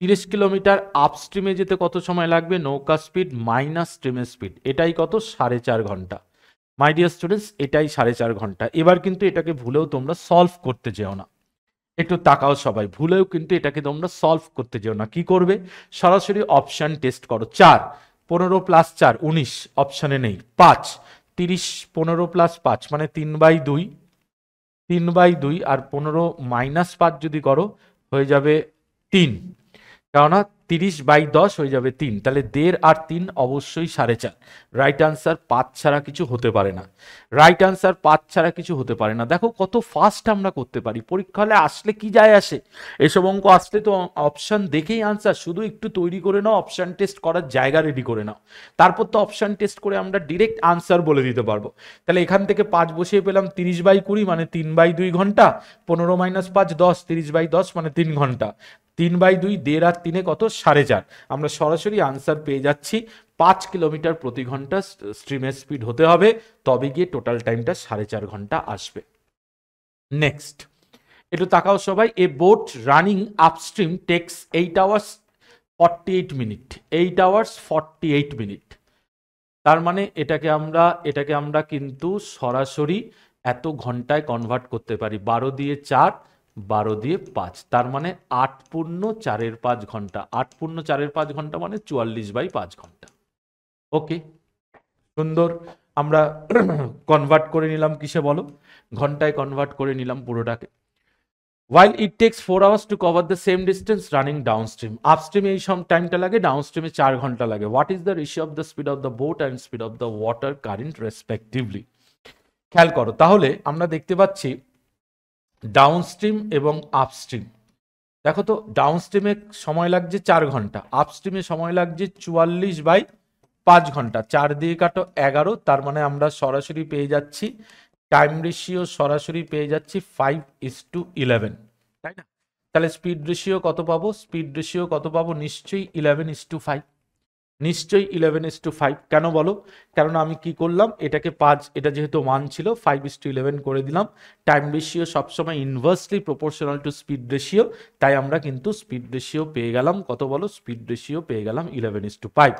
30 কিলোমিটার আপস্ট্রিমে যেতে কত সময় লাগবে? নৌকা স্পিড মাইনাস স্ট্রিমের স্পিড। এটাই কত? 4.5 ঘন্টা। মাই ডিয়ার স্টুডেন্টস, এটাই 4.5 ঘন্টা। এবার কিন্তু এটাকে ভুলেও তোমরা সলভ করতে যেও না, একটু তাকাও সবাই, ভুলেও কিন্তু এটাকে তোমরা সলভ করতে যেও না। কি করবে? সরাসরি অপশন টেস্ট করো। 4, 15 প্লাস 4 19, অপশানে নেই। 5, 30, 15 প্লাস 5 মানে 3/2, 3/2, আর 15 মাইনাস 5 যদি করো হয়ে যাবে 3, কেননা 30/10 হয়ে যাবে 3, তাহলে 1.5 আর 3 অবশ্যই 4.5। রাইট আনসার 5 ছাড়া কিছু হতে পারে না। রাইট আনসার 5 ছাড়া কিছু হতে পারে না। দেখো কত ফাস্ট আমরা করতে পারি। পরীক্ষা হলে আসলে কি যায় আসে, এসব অঙ্ক আসলে তো অপশন দেখেই আনসার, শুধু একটু তৈরি করে নাও, অপশন টেস্ট করার জায়গা রেডি করে নাও, তারপর তো অপশন টেস্ট করে আমরা ডিরেক্ট আনসার বলে দিতে পারবো। তাহলে এখান থেকে 5 বসিয়ে পেলাম 30/20 মানে 3/2 ঘন্টা, 15 মাইনাস 5 10, 30/10 মানে 3 ঘন্টা, 3/2, 1.5 আর 3 কত? 4.5। আমরা সরাসরি আনসার পেয়ে যাচ্ছি 5 কিলোমিটার প্রতি ঘন্টা স্ট্রিমের স্পিড হতে হবে, তবে গিয়ে টোটাল টাইমটা 4.5 ঘন্টা আসবে। নেক্সট একটু তাকাও সবাই। A boat running upstream takes 8 hours 48 minute. 8 hours 48 minute. তার মানে এটাকে আমরা কিন্তু সরাসরি এত ঘন্টায় কনভার্ট করতে পারি। 12 দিয়ে 4 12 দিয়ে 5, তার মানে 8 পূর্ণ 4-এর 5 ঘন্টা। 8 পূর্ণ 4-এর 5 ঘন্টা মানে 44/5 ঘন্টা। ওকে, সুন্দর। আমরা কনভার্ট করে নিলাম কিসে বলো, ঘন্টায় কনভার্ট করে নিলাম পুরোটাকে। While it takes 4 hours to cover the same distance running downstream, upstream এই সব টাইমটা লাগে, ডাউনস্ট্রিমে 4 ঘন্টা লাগে। What is the ratio of the speed of the boat and speed of the water current respectively? খেয়াল করো, তাহলে আমরা দেখতে পাচ্ছি ডাউনস্ট্রিম এবং আপস্ট্রিম। দেখো তো, ডাউনস্ট্রিমে সময় লাগছে 4 ঘন্টা, আপস্ট্রিমে সময় লাগছে 44/5 ঘন্টা। 4 দিয়ে কাটো 11, তার মানে আমরা সরাসরি পেয়ে যাচ্ছি টাইম রেশিও, সরাসরি পেয়ে যাচ্ছি 5:11, তাই না? তাহলে স্পিড রেশিও কত পাবো? স্পিড রেশিও কত পাবো? নিশ্চয়ই 11:5, নিশ্চয়ই 11:5। কেন বলো? কারণ আমি কি করলাম, এটাকে 5, এটা যেহেতু 1 ছিল 5:11 করে দিলাম। টাইম রেশিও সবসময় inversely proportional to speed ratio, তাই আমরা কিন্তু স্পিড রেশিও পেয়ে গেলাম কত বলো? স্পিড রেশিও পেয়ে গেলাম 11:5।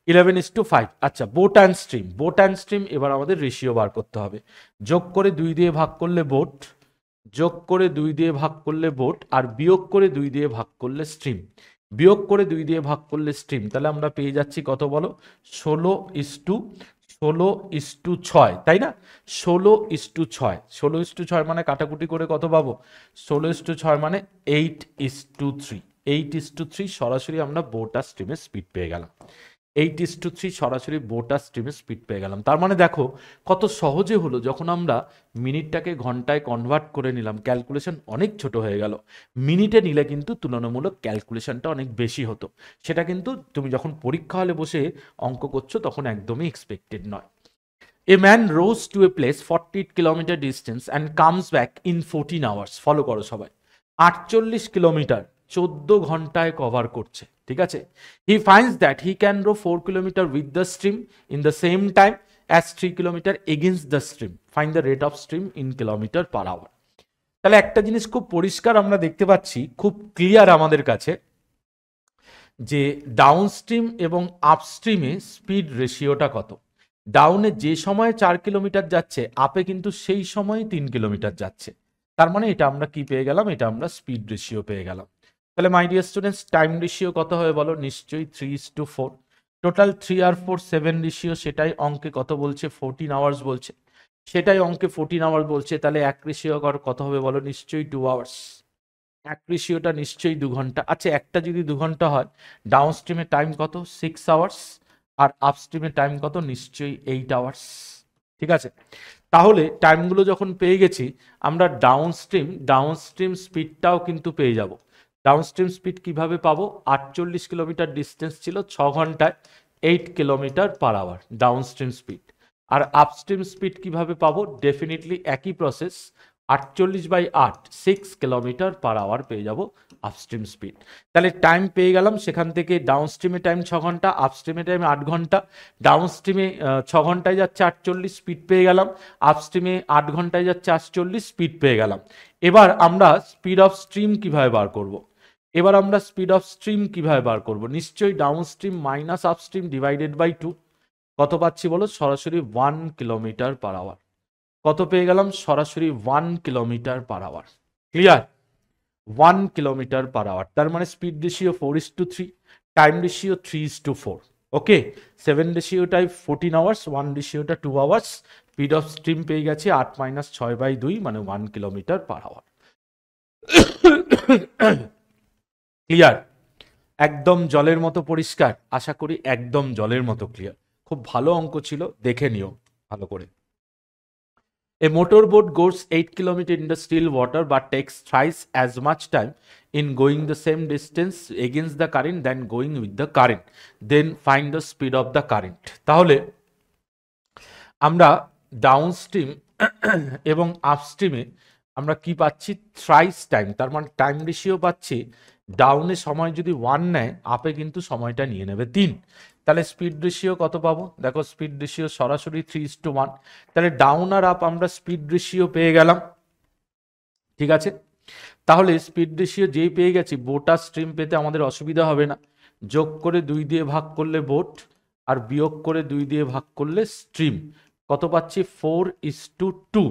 11:5। আচ্ছা, boat and stream, boat and stream এবার আমাদের রেশিও বার করতে হবে। যোগ করে 2 দিয়ে ভাগ করলে বোট, যোগ করে 2 দিয়ে ভাগ করলে বোট, আর বিয়োগ করে 2 দিয়ে ভাগ করলে স্ট্রিম, বিয়োগ করে 2 দিয়ে ভাগ করলে স্ট্রিম। তাহলে আমরা পেয়ে যাচ্ছি কত বলো? 16:6, তাই না? 16:6, 16:6 মানে কাটাকুটি করে কত পাবো? 16:6 মানে 8:3, 8:3 সরাসরি আমরা বোট আর স্ট্রিমের স্পিড পেয়ে গেলাম। 8:3 সরাসরি বোট আর স্ট্রিমের স্পিড পেয়ে গেলাম। তার মানে দেখো কত সহজে হলো, যখন আমরা মিনিটটাকে ঘন্টায় কনভার্ট করে নিলাম, ক্যালকুলেশন অনেক ছোট হয়ে গেল। মিনিটে নিলে কিন্তু তুলনামূলক ক্যালকুলেশনটা অনেক বেশি হতো, সেটা কিন্তু তুমি যখন পরীক্ষা হলে বসে অঙ্ক করছো তখন একদমই এক্সপেক্টেড নয়। A man rows to a place 48 kilometer distance and comes back in 14 hours. Follow করো সবাই। 48 কিলোমিটার 14 ঘন্টায় কভার করছে, ঠিক আছে? He finds that he can row 4 kilometer with the stream in the same time as 3 kilometer against the stream. Find the rate of stream in kilometer per hour. তাহলে একটা জিনিস খুব পরিষ্কার আমরা দেখতে পাচ্ছি, খুব ক্লিয়ার আমাদের কাছে, যে ডাউনস্ট্রিম এবং আপস্ট্রিমে স্পিড রেশিওটা কত। ডাউনে যে সময়ে 4 কিলোমিটার যাচ্ছে, আপে কিন্তু সেই সময়ে 3 কিলোমিটার যাচ্ছে। তার মানে এটা আমরা কি পেয়ে গেলাম? এটা আমরা স্পিড রেশিও পেয়ে গেলাম। তাহলে মাই ডিয়ার স্টুডেন্টস, টাইম রেশিও কত হবে বলো? নিশ্চয়ই 3:4। টোটাল 3 আর 4 7 রেশিও, সেটাই অঙ্কে কত বলছে? 14 আওয়ার্স বলছে, সেটাই অঙ্কে 14 আওয়ার্স বলছে। তাহলে এক রেশিও কত হবে বলো? নিশ্চয়ই 2 আওয়ার্স। এক রেশিওটা নিশ্চয়ই 2 ঘন্টা। আচ্ছা, একটা যদি 2 ঘন্টা হয়, ডাউন স্ট্রিমের টাইম কত? 6 আওয়ার্স। আর আপস্ট্রিমের টাইম কত? নিশ্চয়ই 8 আওয়ার্স। ঠিক আছে, তাহলে টাইমগুলো যখন পেয়ে গেছি, আমরা ডাউনস্ট্রিম স্পিডটাও কিন্তু পেয়ে যাব। ডাউনস্ট্রিম স্পিড কিভাবে পাবো? 48 কিলোমিটার ডিস্টেন্স ছিল 6 ঘন্টায়, 8 kilometre per hour downstream speed. আর আপস্ট্রিম স্পিড কিভাবে পাবো? ডেফিনেটলি একই প্রসেস, 48/8, 6 কিলোমিটার পার আওয়ার পেয়ে যাব আপস্ট্রিম স্পিড। তাহলে টাইম পেয়ে গেলাম, সেখান থেকে ডাউনস্ট্রিমে টাইম 6 ঘন্টা, আপস্ট্রিমে টাইম 8 ঘন্টা। ডাউনস্ট্রিমে 6 ঘন্টায় যাচ্ছে 48, স্পিড পেয়ে গেলাম। আপস্ট্রিমে 8 ঘন্টায় যাচ্ছে 48, স্পিড পেয়ে গেলাম। এবার আমরা স্পিড অফ স্ট্রিম কিভাবে বার করব? নিশ্চয়ই downstream minus upstream divided by 2। কত পাচ্ছি বলো? সরাসরি 1 কিলোমিটার পার আওয়ার। কত পেয়ে গেলাম? সরাসরি 1 kilometre per hour. Clear? 1 kilometre per hour. তার মানে speed ratio 4:3, time ratio 3:4। Okay, 7 রেশিওটাই 14 আওয়ার্স, 1 রেশিওটা 2 আওয়ার্স। স্পিড অফ স্ট্রিম পেয়ে গেছি 8 - 6/2, মানে 1 কিলোমিটার পার আওয়ার। ক্লিয়ার? একদম জলের মতো পরিষ্কার, আশা করি একদম জলের মতো ক্লিয়ার। খুব ভালো অঙ্ক ছিল, দেখে নিও ভালো করে। A motorboat goes 8 kilometers in the still water but takes thrice as much time in going the same distance against the current than going with the current. Then find the speed of the current. তাহলে আমরা ডাউনস্ট্রিম এবং আপস্ট্রিমে আমরা কি পাচ্ছি? Thrice time. তার মানে টাইম রেশিও পাচ্ছি, ডাউনে সময় যদি 1 নেয়, আপে কিন্তু সময়টা নিয়ে নেবে 3। তাহলে স্পিড রেশিও কত পাবো? দেখো, স্পিড রেশিও সরাসরি 3:1। তাহলে ডাউন আর আপ আমরা স্পিড রেশিও পেয়ে গেলাম। ঠিক আছে, তাহলে স্পিড রেশিও যেই পেয়ে গেছি, বোট আর স্ট্রিম পেতে আমাদের অসুবিধা হবে না। যোগ করে 2 দিয়ে ভাগ করলে বোট, আর বিয়োগ করে 2 দিয়ে ভাগ করলে স্ট্রিম। কত পাচ্ছি? 4:2।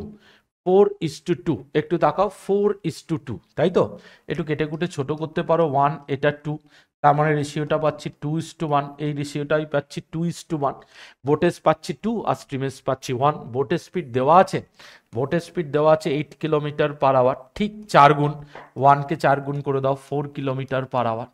4:2, একটু তাকাও, 4:2, তাই তো? একটু কেটে কুটে ছোট করতে পারো, 1 এটা 2, তার মানে রেশিওটা পাচ্ছি 2:1, এই রেশিওটাই পাচ্ছি 2:1। ভোল্টেজ পাচ্ছি 2 আর স্ট্রিমেজ পাচ্ছি 1। ভোল্টেজ স্পিড দেওয়া আছে, ভোল্টেজ স্পিড দেওয়া আছে 8 কিলোমিটার পার আওয়ার, ঠিক 4 গুণ, 1কে 4 গুণ করে দাও 4 কিলোমিটার পার আওয়ার,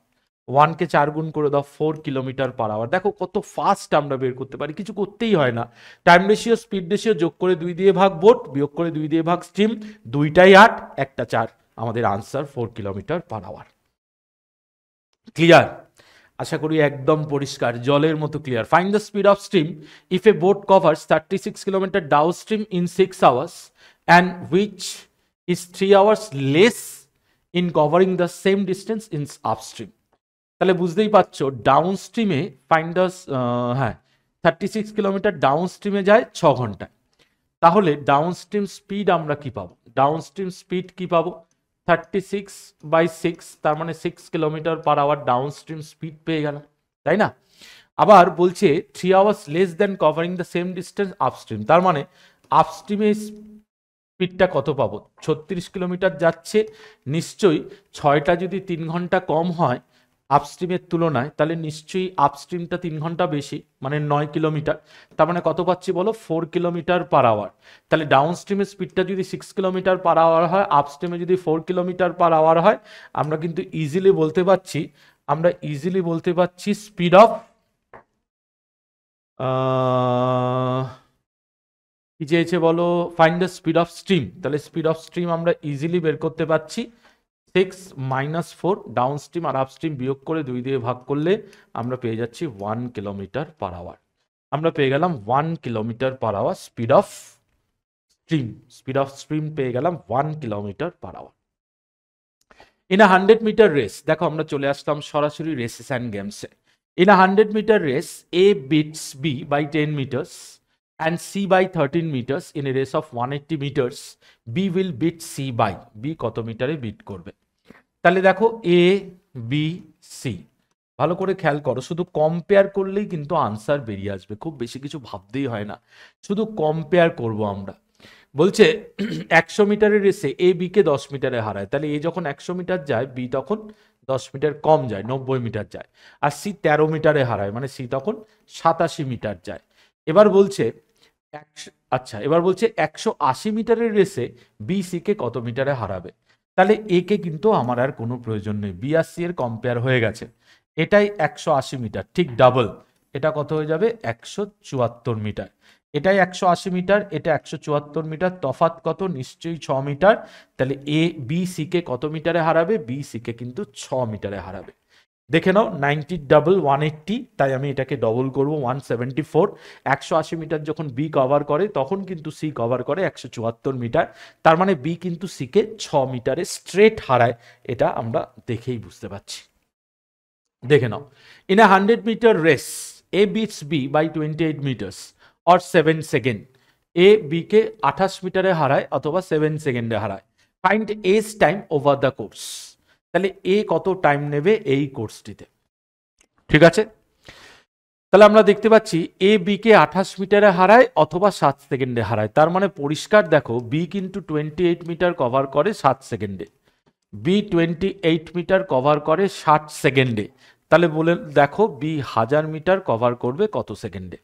1কে 4 গুণ করে দাও 4 কিলোমিটার পার আওয়ার। দেখো কত ফাস্ট আমরা বের করতে পারি, কিছু করতেই হয় না। টাইম রেশিও, স্পিড রেশিও যোগ করে 2 দিয়ে ভাগ ভোল্ট, বিয়োগ করে 2 দিয়ে ভাগ স্ট্রিম, 2টাই 8, একটা 4, আমাদের answer 4 kilometre per hour. Clear? আশা করি একদম পরিষ্কার, জলের মতো clear. Find the speed of stream if a boat covers 36 kilometre downstream in 6 hours and which is 3 hours less in covering the same distance in upstream. তাহলে বুঝতেই পারছো ডাউন স্ট্রিমে ফাইন্ড দ্য, হ্যাঁ 36 কিলোমিটার ডাউন স্ট্রিমে যায় 6 ঘন্টায়। তাহলে ডাউন স্ট্রিম স্পিড আমরা কি পাবো? ডাউন স্ট্রিম স্পিড কি পাবো? 36/6, তার মানে 6 kilometre per hour down stream speed পেয়ে গেলাম, তাই না? আবার বলছে 3 hours less than covering the same distance upstream, তার মানে আপস্ট্রিমে স্পিডটা কত পাবো? 36 কিলোমিটার যাচ্ছে, নিশ্চয়ই 6টা যদি 3 ঘন্টা কম হয় আপস্ট্রিমের তুলনায়, তাহলে নিশ্চয়ই আপস্ট্রিমটা 3 ঘন্টা বেশি, মানে 9 কিলোমিটার। তার মানে কত পাচ্ছি বলো? 4 কিলোমিটার পার আওয়ার। তাহলে ডাউন স্ট্রিমের স্পিডটা যদি 6 কিলোমিটার পার আওয়ার হয়, আপস্ট্রিমে যদি 4 কিলোমিটার পার আওয়ার হয়, আমরা কিন্তু ইজিলি বলতে পারছি স্পিড অফ, কি চেয়েছে বলো? Find the speed of stream. তাহলে স্পিড অফ স্ট্রিম আমরা ইজিলি বের করতে পারছি, 6 - 4, ডাউন স্ট্রিম আর আপস্ট্রিম বিয়োগ করে 2 দিয়ে ভাগ করলে আমরা পেয়ে যাচ্ছি 1 কিলোমিটার পার আওয়ার। আমরা পেয়ে গেলাম 1 kilometre per hour speed of stream. Speed of stream পেয়ে গেলাম 1 kilometre per hour. In a 100 metre race, দেখো আমরা চলে আসলাম সরাসরি রেসেস অ্যান্ড গেমসে। In a 100 metre race, A beats B by 10 metres and C by 13 meters in a race of 180 meters, B will beat C by, B কত মিটারে বিট করবে? তাহলে দেখো A B C, ভালো করে খেয়াল করো, শুধু কম্পেয়ার করলেই কিন্তু আনসার বেরিয়ে আসবে, খুব বেশি কিছু ভাবতেই হয় না, শুধু কম্পেয়ার করব আমরা। বলছে 100 মিটারের রেসে এ বি কে 10 মিটারে হারায়, তাহলে এ যখন 100 মিটার যায়, বি তখন 10 মিটার কম যায়, 90 মিটার যায়। আর সি 13 মিটারে হারায়, মানে সি তখন 87 মিটার যায়। এবার বলছে এবার বলছে 180 মিটারের রেসে বি সি কে কত মিটারে হারাবে? তাহলে এ কে কিন্তু আমার আর কোনো প্রয়োজন নেই, বি আর সি এর কম্পেয়ার হয়ে গেছে। এটাই 180 মিটার, ঠিক ডাবল, এটা কত হয়ে যাবে? 174 মিটার। এটাই 180 মিটার, এটা 174 মিটার, তফাৎ কত? নিশ্চয়ই 6 মিটার। তাহলে এ বি সি কে কত মিটারে হারাবে? বি সি কে কিন্তু 6 মিটারে হারাবে। দেখে নাও, 90 ডাবল 180, তাই আমি এটাকে ডবল করবো 174। 180 মিটার যখন বি কভার করে, তখন কিন্তু সি কভার করে 174 মিটার, তার মানে বি কিন্তু সি কে 6 মিটারে স্ট্রেট হারায়, এটা আমরা দেখেই বুঝতে পারছি। দেখে নাও, in a 100 metre race A beats B by 28 metres or 7 second, A B কে 28 মিটারে হারায় অথবা 7 সেকেন্ডে হারায়। Find A's time over the course. তাহলে এ কত টাইম নেবে এই কোর্সটিতে, ঠিক আছে? তাহলে আমরা দেখতে পাচ্ছি এ বি কে 28 মিটারে হারায় অথবা 7 সেকেন্ডে হারায়, তার মানে পরিষ্কার দেখো, বি কিন্তু 28 মিটার কভার করে 7 সেকেন্ডে, বি 28 মিটার কভার করে 60 সেকেন্ডে। তাহলে বলে দেখো বি 1000 মিটার কভার করবে কত সেকেন্ডে?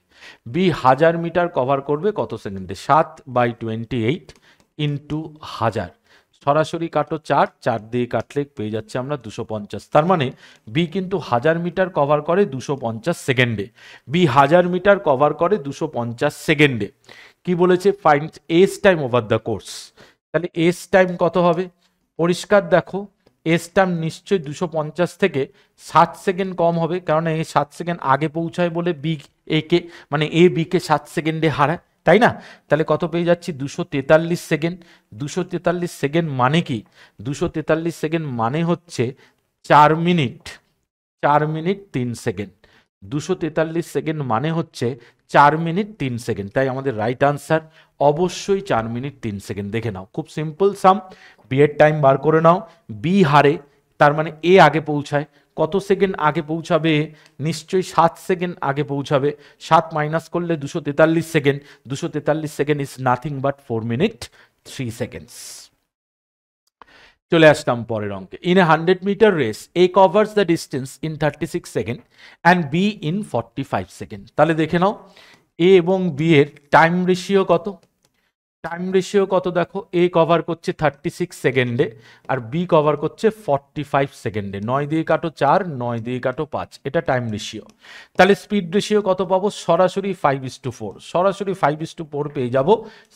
বি 1000 মিটার কভার করবে কত সেকেন্ডে? 7/28 ইন্টু 1000, সরাসরি কাটো 4, 4 দিয়ে কাটলে পেয়ে যাচ্ছে আমরা 250। তার মানে বি কিন্তু 1000 মিটার কভার করে 250 সেকেন্ডে, বি 1000 মিটার কভার করে 250 সেকেন্ডে। কি বলেছে? Find A's time over the course. তাহলে এস টাইম কত হবে? পরিষ্কার দেখো, এস টাইম নিশ্চয়ই 250 থেকে 60 সেকেন্ড কম হবে, কারণ এ 7 সেকেন্ড আগে পৌঁছায় বলে বি এ কে, মানে এ বি কে 7 সেকেন্ডে হারায়, তাই না? তাহলে কত পেয়ে যাচ্ছি? 243 সেকেন্ড। 243 সেকেন্ড মানে কি? 243 সেকেন্ড মানে হচ্ছে 4 মিনিট 3 সেকেন্ড। 243 সেকেন্ড মানে হচ্ছে 4 মিনিট 3 সেকেন্ড। তাই আমাদের রাইট আনসার অবশ্যই 4 মিনিট 3 সেকেন্ড। দেখে নাও, খুব সিম্পল সাম। বি এর টাইম বার করে নাও, বি হারে, তার মানে এ আগে পৌঁছায়, কত সেকেন্ড আগে পৌঁছাবে? নিশ্চয়ই 7 সেকেন্ড আগে পৌঁছাবে। 7 মাইনাস করলে 243 second, 243 second is nothing but 4 minute 3 seconds. চলে আসলাম পরের অঙ্কে। In a 100 metre race A covers the distance in 36 second and B in 45 second. তাহলে দেখে নাও এ এবং বি এর টাইম রেশিও কত। টাইম রেশিও কত দেখো, এ কভার করছে 36 সেকেন্ডে আর বি কভার করছে 45 সেকেন্ডে। 9 দিয়ে কাটো 4, 9 দিয়ে কাটো 5, এটা টাইম রেশিও। তাহলে স্পিড রেশিও কত পাবো, সরাসরি 5:4, সরাসরি 5:4 পেয়ে যাব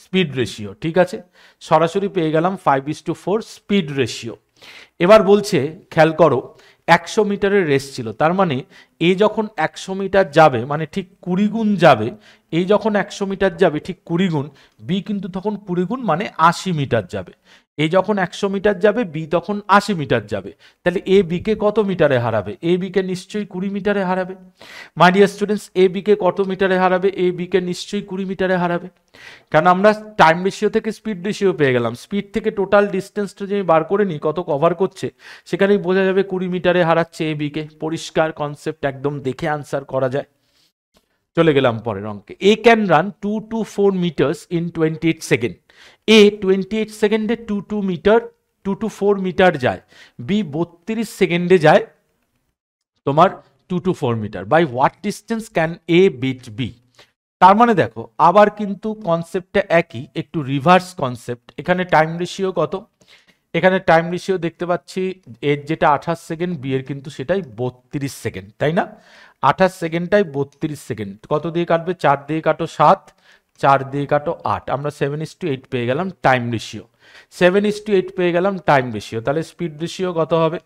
স্পিড রেশিও। ঠিক আছে, সরাসরি পেয়ে গেলাম 5:4 স্পিড রেশিও। এবার বলছে খেয়াল করো 100 মিটারের রেস ছিল, তার মানে এ যখন 100 মিটার যাবে মানে ঠিক 20 গুণ যাবে, এই যখন 100 মিটার যাবে ঠিক 20 গুণ, বি কিন্তু তখন 20 গুণ মানে 80 মিটার যাবে। এই যখন 100 মিটার যাবে বি তখন 80 মিটার যাবে। তাহলে এ বিকে কত মিটারে হারাবে, এ বিকে নিশ্চয়ই 20 মিটারে হারাবে। মাই ডিয়ার স্টুডেন্টস, এ বিকে কত মিটারে হারাবে, এ বিকে নিশ্চয়ই 20 মিটারে হারাবে। কারণ আমরা টাইম রেশিও থেকে স্পিড রেশিও পেয়ে গেলাম, স্পিড থেকে টোটাল ডিস্টেন্সটা যদি বার করে নিই কত কভার করছে, সেখানেই বোঝা যাবে 20 মিটারে হারাচ্ছে এ বিকে। পরিষ্কার কনসেপ্ট, একদম দেখে আনসার করা যায়। চলে গেলাম পরের অঙ্কে। A can run 2 to 4 metres in 28 second. A 28 সেকেন্ডে 2 to 4 মিটার যায়, বি 32 সেকেন্ডে যায় তোমার 2 to 4 metre. By what distance can A beat B. তার মানে দেখো আবার কিন্তু কনসেপ্টটা একই, একটু রিভার্স কনসেপ্ট। এখানে টাইম রেশিও কত, এখানে টাইম রেশিও দেখতে পাচ্ছি এর যেটা 28 সেকেন্ড, বি এর কিন্তু সেটাই 32 সেকেন্ড, তাই না? 28 সেকেন্ডটাই 32 সেকেন্ড। কত দিয়ে কাটবে, 4 দিয়ে কাটো 7, 4 দিয়ে কাটো 8, আমরা 7:8 পেয়ে গেলাম টাইম রেশিও। 7:8 পেয়ে গেলাম টাইম রেশিও। তাহলে স্পিড রেশিও কত হবে,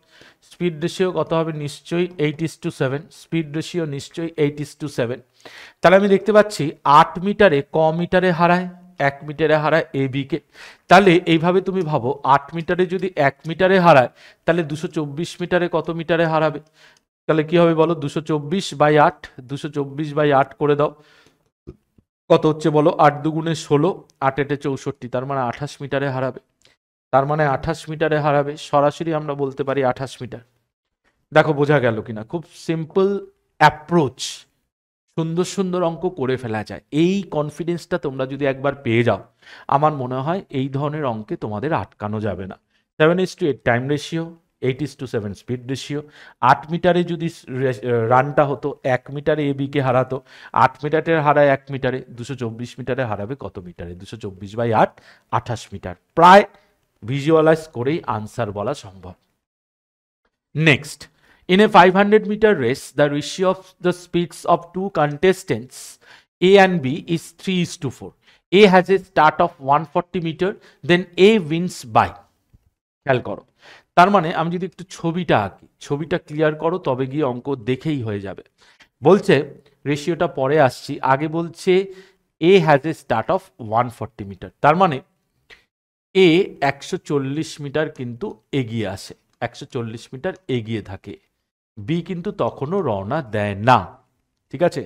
স্পিড রেশিও কত হবে, নিশ্চয়ই 8:7। স্পিড রেশিও নিশ্চয়ই 8:7। তাহলে আমি দেখতে পাচ্ছি 8 মিটারে ক মিটারে হারায়, 1 মিটারে হারায় এ বিকে। তাহলে এইভাবে তুমি ভাবো 8 মিটারে যদি 1 মিটারে হারায়, তাহলে 224 মিটারে কত মিটারে হারাবে। তাহলে কি হবে বলো, 224/8, 224/8 করে দাও, কত হচ্ছে বলো, 8 দুগুণে 16, 8 এটে 64, তার মানে 28 মিটারে হারাবে। তার মানে 28 মিটারে হারাবে, সরাসরি আমরা বলতে পারি 28 মিটার। দেখো বোঝা গেল কিনা, খুব সিম্পল অ্যাপ্রোচ, সুন্দর সুন্দর অঙ্ক করে ফেলা যায়। এই কনফিডেন্সটা তোমরা যদি একবার পেয়ে যাও, আমার মনে হয় এই ধরনের অঙ্কে তোমাদের আটকানো যাবে না। 7:8 টাইম রেশিও, 8:7 স্পিড রেশিও। 8 মিটারে যদি রানটা হতো, 1 মিটারে এ বিকে হারাতো, 8 মিটারের হারায় 1 মিটারে, 224 মিটারে হারাবে কত মিটারে, 224/8, 28 মিটার। প্রায় ভিজুয়ালাইজ করেই আনসার বলা সম্ভব। Next, in a 500 meter race, the ratio of the speeds of two contestants A and B is 3:4. A has a start of 140 meter, then A wins by. খেয়াল করো, তার মানে আমি যদি একটু ছবিটা আঁকি, ছবিটা ক্লিয়ার করো তবে গিয়ে অঙ্ক দেখেই হয়ে যাবে। বলছে রেশিওটা পরে আসছি, আগে বলছে A has a start of 140 metre, তার মানে A 140 মিটার কিন্তু এগিয়ে আসে, 140 মিটার এগিয়ে থাকে। বি কিন্তু তখনও রওনা দেয় না। ঠিক আছে,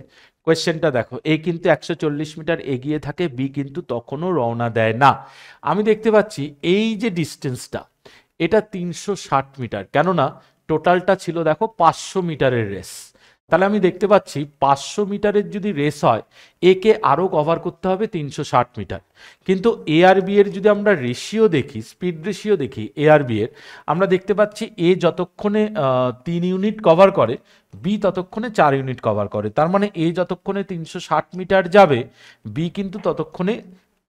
কোয়েশ্চেনটা দেখো, এ কিন্তু 140 মিটার এগিয়ে থাকে, বি কিন্তু তখনও রওনা দেয় না। আমি দেখতে পাচ্ছি এই যে ডিস্টেন্সটা, এটা 360 মিটার, কেননা টোটালটা ছিল দেখো 500 মিটারের রেস। তাহলে আমি দেখতে পাচ্ছি 500 মিটারের যদি রেস হয়, একে আরও কভার করতে হবে 360 মিটার। কিন্তু এ আর বি এর যদি আমরা রেশিও দেখি, স্পিড রেশিও দেখি এ আর বি এর, আমরা দেখতে পাচ্ছি এ যতক্ষণে 3 ইউনিট কভার করে, বি ততক্ষণে 4 ইউনিট কভার করে। তার মানে এ যতক্ষণে 360 মিটার যাবে, বি কিন্তু ততক্ষণে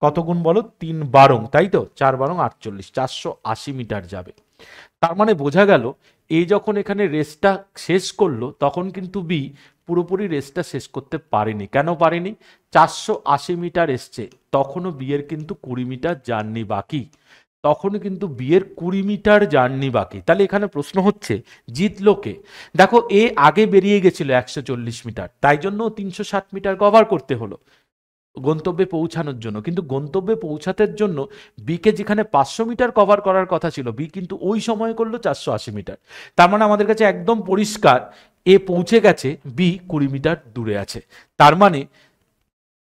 কত গুণ বলো, 3 তাই তো, 4 48, 480 মিটার যাবে। তার মানে বোঝা গেল এ যখন এখানে রেসটা শেষ করলো, তখন কিন্তু বি পুরোপুরি রেসটা শেষ করতে পারেনি। কেন পারেনি, 480 মিটার এসছে, তখনও বি এর কিন্তু 20 মিটার জার্নি বাকি, তখনও কিন্তু বি এর 20 মিটার জার্নি বাকি। তাহলে এখানে প্রশ্ন হচ্ছে জিতলো কে। দেখো এ আগে বেরিয়ে গেছিল 140 মিটার, তাই জন্য 360 মিটার কভার করতে হলো গন্তব্যে পৌঁছানোর জন্য। কিন্তু গন্তব্যে পৌঁছাতে জন্য বিকে যেখানে 500 মিটার কভার করার কথা ছিল, বি কিন্তু ওই সময় করলো 480 মিটার। তার মানে আমাদের কাছে একদম পরিষ্কার এ পৌঁছে গেছে, বি 20 মিটার দূরে আছে। তার মানে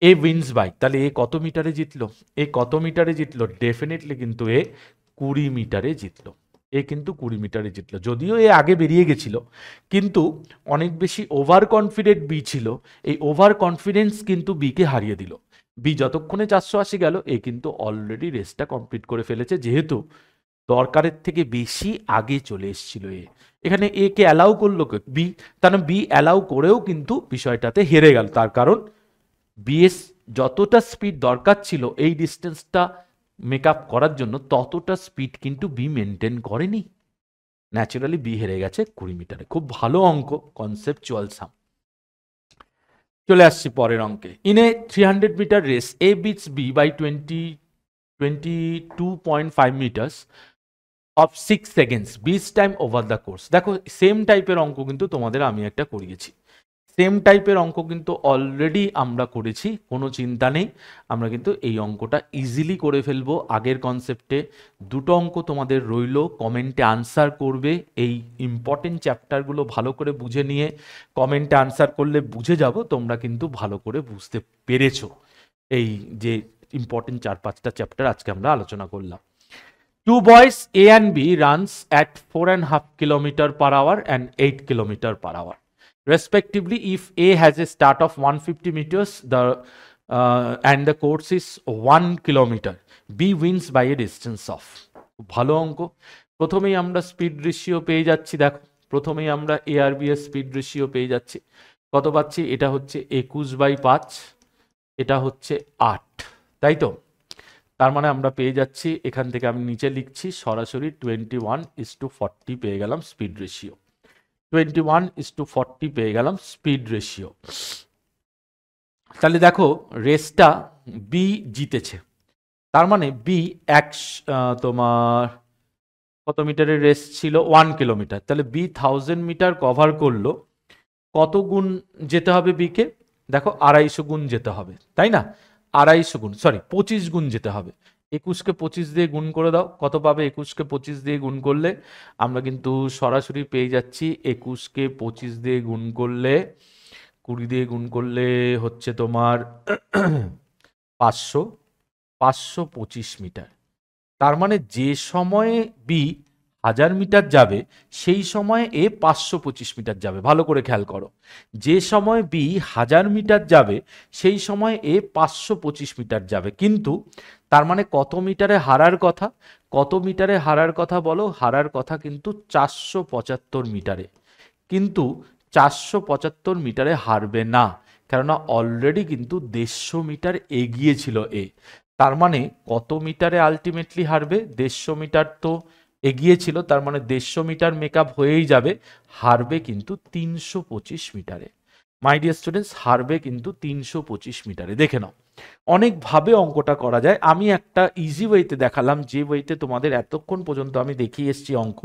এ উইন্স বাই। তাহলে এ কত মিটারে জিতলো, এ কত মিটারে জিতলো, ডেফিনেটলি কিন্তু এ 20 মিটারে জিতলো। এ কিন্তু 20 মিটারে জিতলো, যদিও এ আগে বেরিয়ে গেছিল, কিন্তু অনেক বেশি ওভার কনফিডেন্ট বি ছিল, এই ওভার কনফিডেন্স কিন্তু বিকে হারিয়ে দিল। বি যতক্ষণে 480 গেল, এ কিন্তু অলরেডি রেসটা কমপ্লিট করে ফেলেছে, যেহেতু দরকারের থেকে বেশি আগে চলে এসেছিল এ। এখানে এ কে অ্যালাউ করলো বি, তাহলে বি অ্যালাউ করেও কিন্তু বিষয়টাতে হেরে গেল, তার কারণ বিএস যতটা স্পিড দরকার ছিল এই ডিস্টেন্সটা মেক আপ করার জন্য, ততটা স্পিড কিন্তু বি মেনটেন করেনি। ন্যাচারালি বি হেরে গেছে 20 মিটারে। খুব ভালো অঙ্ক, কনসেপচুয়াল সাম। চলে আসছি পরের অঙ্কে। In a 300 metre race, A beats B by 22.5 metres of 6 seconds, B's time over the course. দেখো সেম টাইপের অঙ্ক কিন্তু তোমাদের আমি একটা করিয়েছি, সেম টাইপের অঙ্ক কিন্তু অলরেডি আমরা করেছি, কোনো চিন্তা নেই, আমরা কিন্তু এই অঙ্কটা ইজিলি করে ফেলবো। আগের কনসেপ্টে দুটো অঙ্ক তোমাদের রইলো, কমেন্টে আনসার করবে, এই ইম্পর্টেন্ট চ্যাপ্টারগুলো ভালো করে বুঝে নিয়ে কমেন্টে আনসার করলে বুঝে যাব তোমরা কিন্তু ভালো করে বুঝতে পেরেছো এই যে ইম্পর্টেন্ট 4-5টা চ্যাপ্টার আজকে আমরা আলোচনা করলাম। Two boys A and B runs at 4.5 kilometer per hour and 8 kilometer per hour. Respectively, if A has a start of 150 meters and the course is 1 kilometer, B wins by a distance of. ভালো অঙ্ক। প্রথমেই আমরা স্পিড রেশিও পেয়ে যাচ্ছি, দেখো প্রথমেই আমরা এ আর বি এর স্পিড রেশিও পেয়ে যাচ্ছি। কত পাচ্ছি? এটা হচ্ছে 21/5, এটা হচ্ছে 8, তাই তো? তার মানে আমরা পেয়ে যাচ্ছি, এখান থেকে আমি নিচে লিখছি সরাসরি 21:40 পেয়ে গেলাম স্পিড রেশিও। 21:40 পেয়ে গেলাম স্পিড রেশিও। তাহলে দেখো রেসটা বি জিতেছে, তার মানে বি তোমার কত মিটারের রেস ছিল? 1 কিলোমিটার। তাহলে বি 1000 মিটার কভার করলো, কত গুণ যেতে হবে বিকে? দেখো 250 গুণ যেতে হবে, তাই না? 250 গুণ, সরি 25 গুণ যেতে হবে। 21কে 25 দিয়ে গুণ করে দাও, কত পাবে? 21কে 25 দিয়ে গুণ করলে আমরা কিন্তু সরাসরি পেয়ে যাচ্ছি 21কে 25 দিয়ে গুণ করলে, 20 দিয়ে গুণ করলে হচ্ছে তোমার 525 মিটার। তার মানে যে সময়ে বি 1000 মিটার যাবে সেই সময়ে এ 525 মিটার যাবে। ভালো করে খেয়াল করো, যে সময় বি 1000 মিটার যাবে সেই সময় এ 525 মিটার যাবে, কিন্তু তার মানে কত মিটারে হারার কথা? কত মিটারে হারার কথা বলো? হারার কথা কিন্তু 475 মিটারে, কিন্তু 475 মিটারে হারবে না, কেননা অলরেডি কিন্তু 150 মিটার এগিয়ে ছিল এ। তার মানে কত মিটারে আলটিমেটলি হারবে? 150 মিটার তো এগিয়ে ছিল, তার মানে 150 মিটার মেকআপ হয়েই যাবে, হারবে কিন্তু 325 মিটারে। মাই ডিয়ার স্টুডেন্টস, হারবে কিন্তু 325 মিটারে। দেখে নাও অনেকভাবে অঙ্কটা করা যায়, আমি একটা ইজি ওয়েতে দেখালাম, যে ওয়েতে তোমাদের এতক্ষণ পর্যন্ত আমি দেখিয়ে এসেছি অঙ্ক,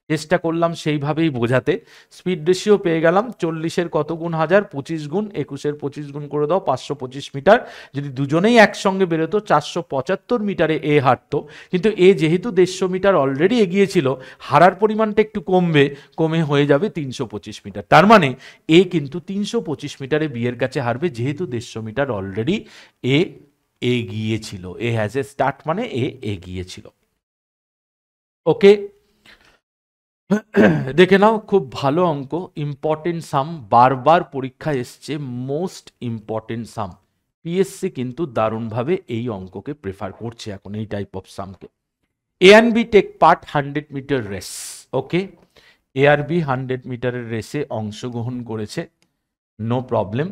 চেষ্টা করলাম সেইভাবেই বোঝাতে। স্পিড রেশিও পেয়ে গেলাম 40-এর কত গুণ 1000? 25 গুণ, 21-এর 25 গুণ করে দাও, 525 মিটার। যদি দুজনেই একসঙ্গে বেরোতো 475 মিটারে এ হারতো, কিন্তু এ যেহেতু 150 মিটার অলরেডি এগিয়েছিল, হারার পরিমাণটা একটু কমবে, কমে হয়ে যাবে 325 মিটার। তার মানে এ কিন্তু 325 মিটারে বি এর কাছে হারবে, যেহেতু 150 মিটার অলরেডি এ এগিয়েছিল। এ হ্যাজ এ স্টার্ট মানে এ এগিয়েছিল। ওকে, দেখে নাও খুব ভালো অঙ্ক, ইম্পর্টেন্ট সাম, বারবার পরীক্ষা এসছে, মোস্ট ইম্পর্টেন্ট সাম। পিএসসি কিন্তু দারুণভাবে এই অঙ্ককে প্রেফার করছে এখন, এই টাইপ অফ সামকে। A and B take part 100 metre race. Okay, A আর বি 100 মিটারের রেসে অংশগ্রহণ করেছে, no problem.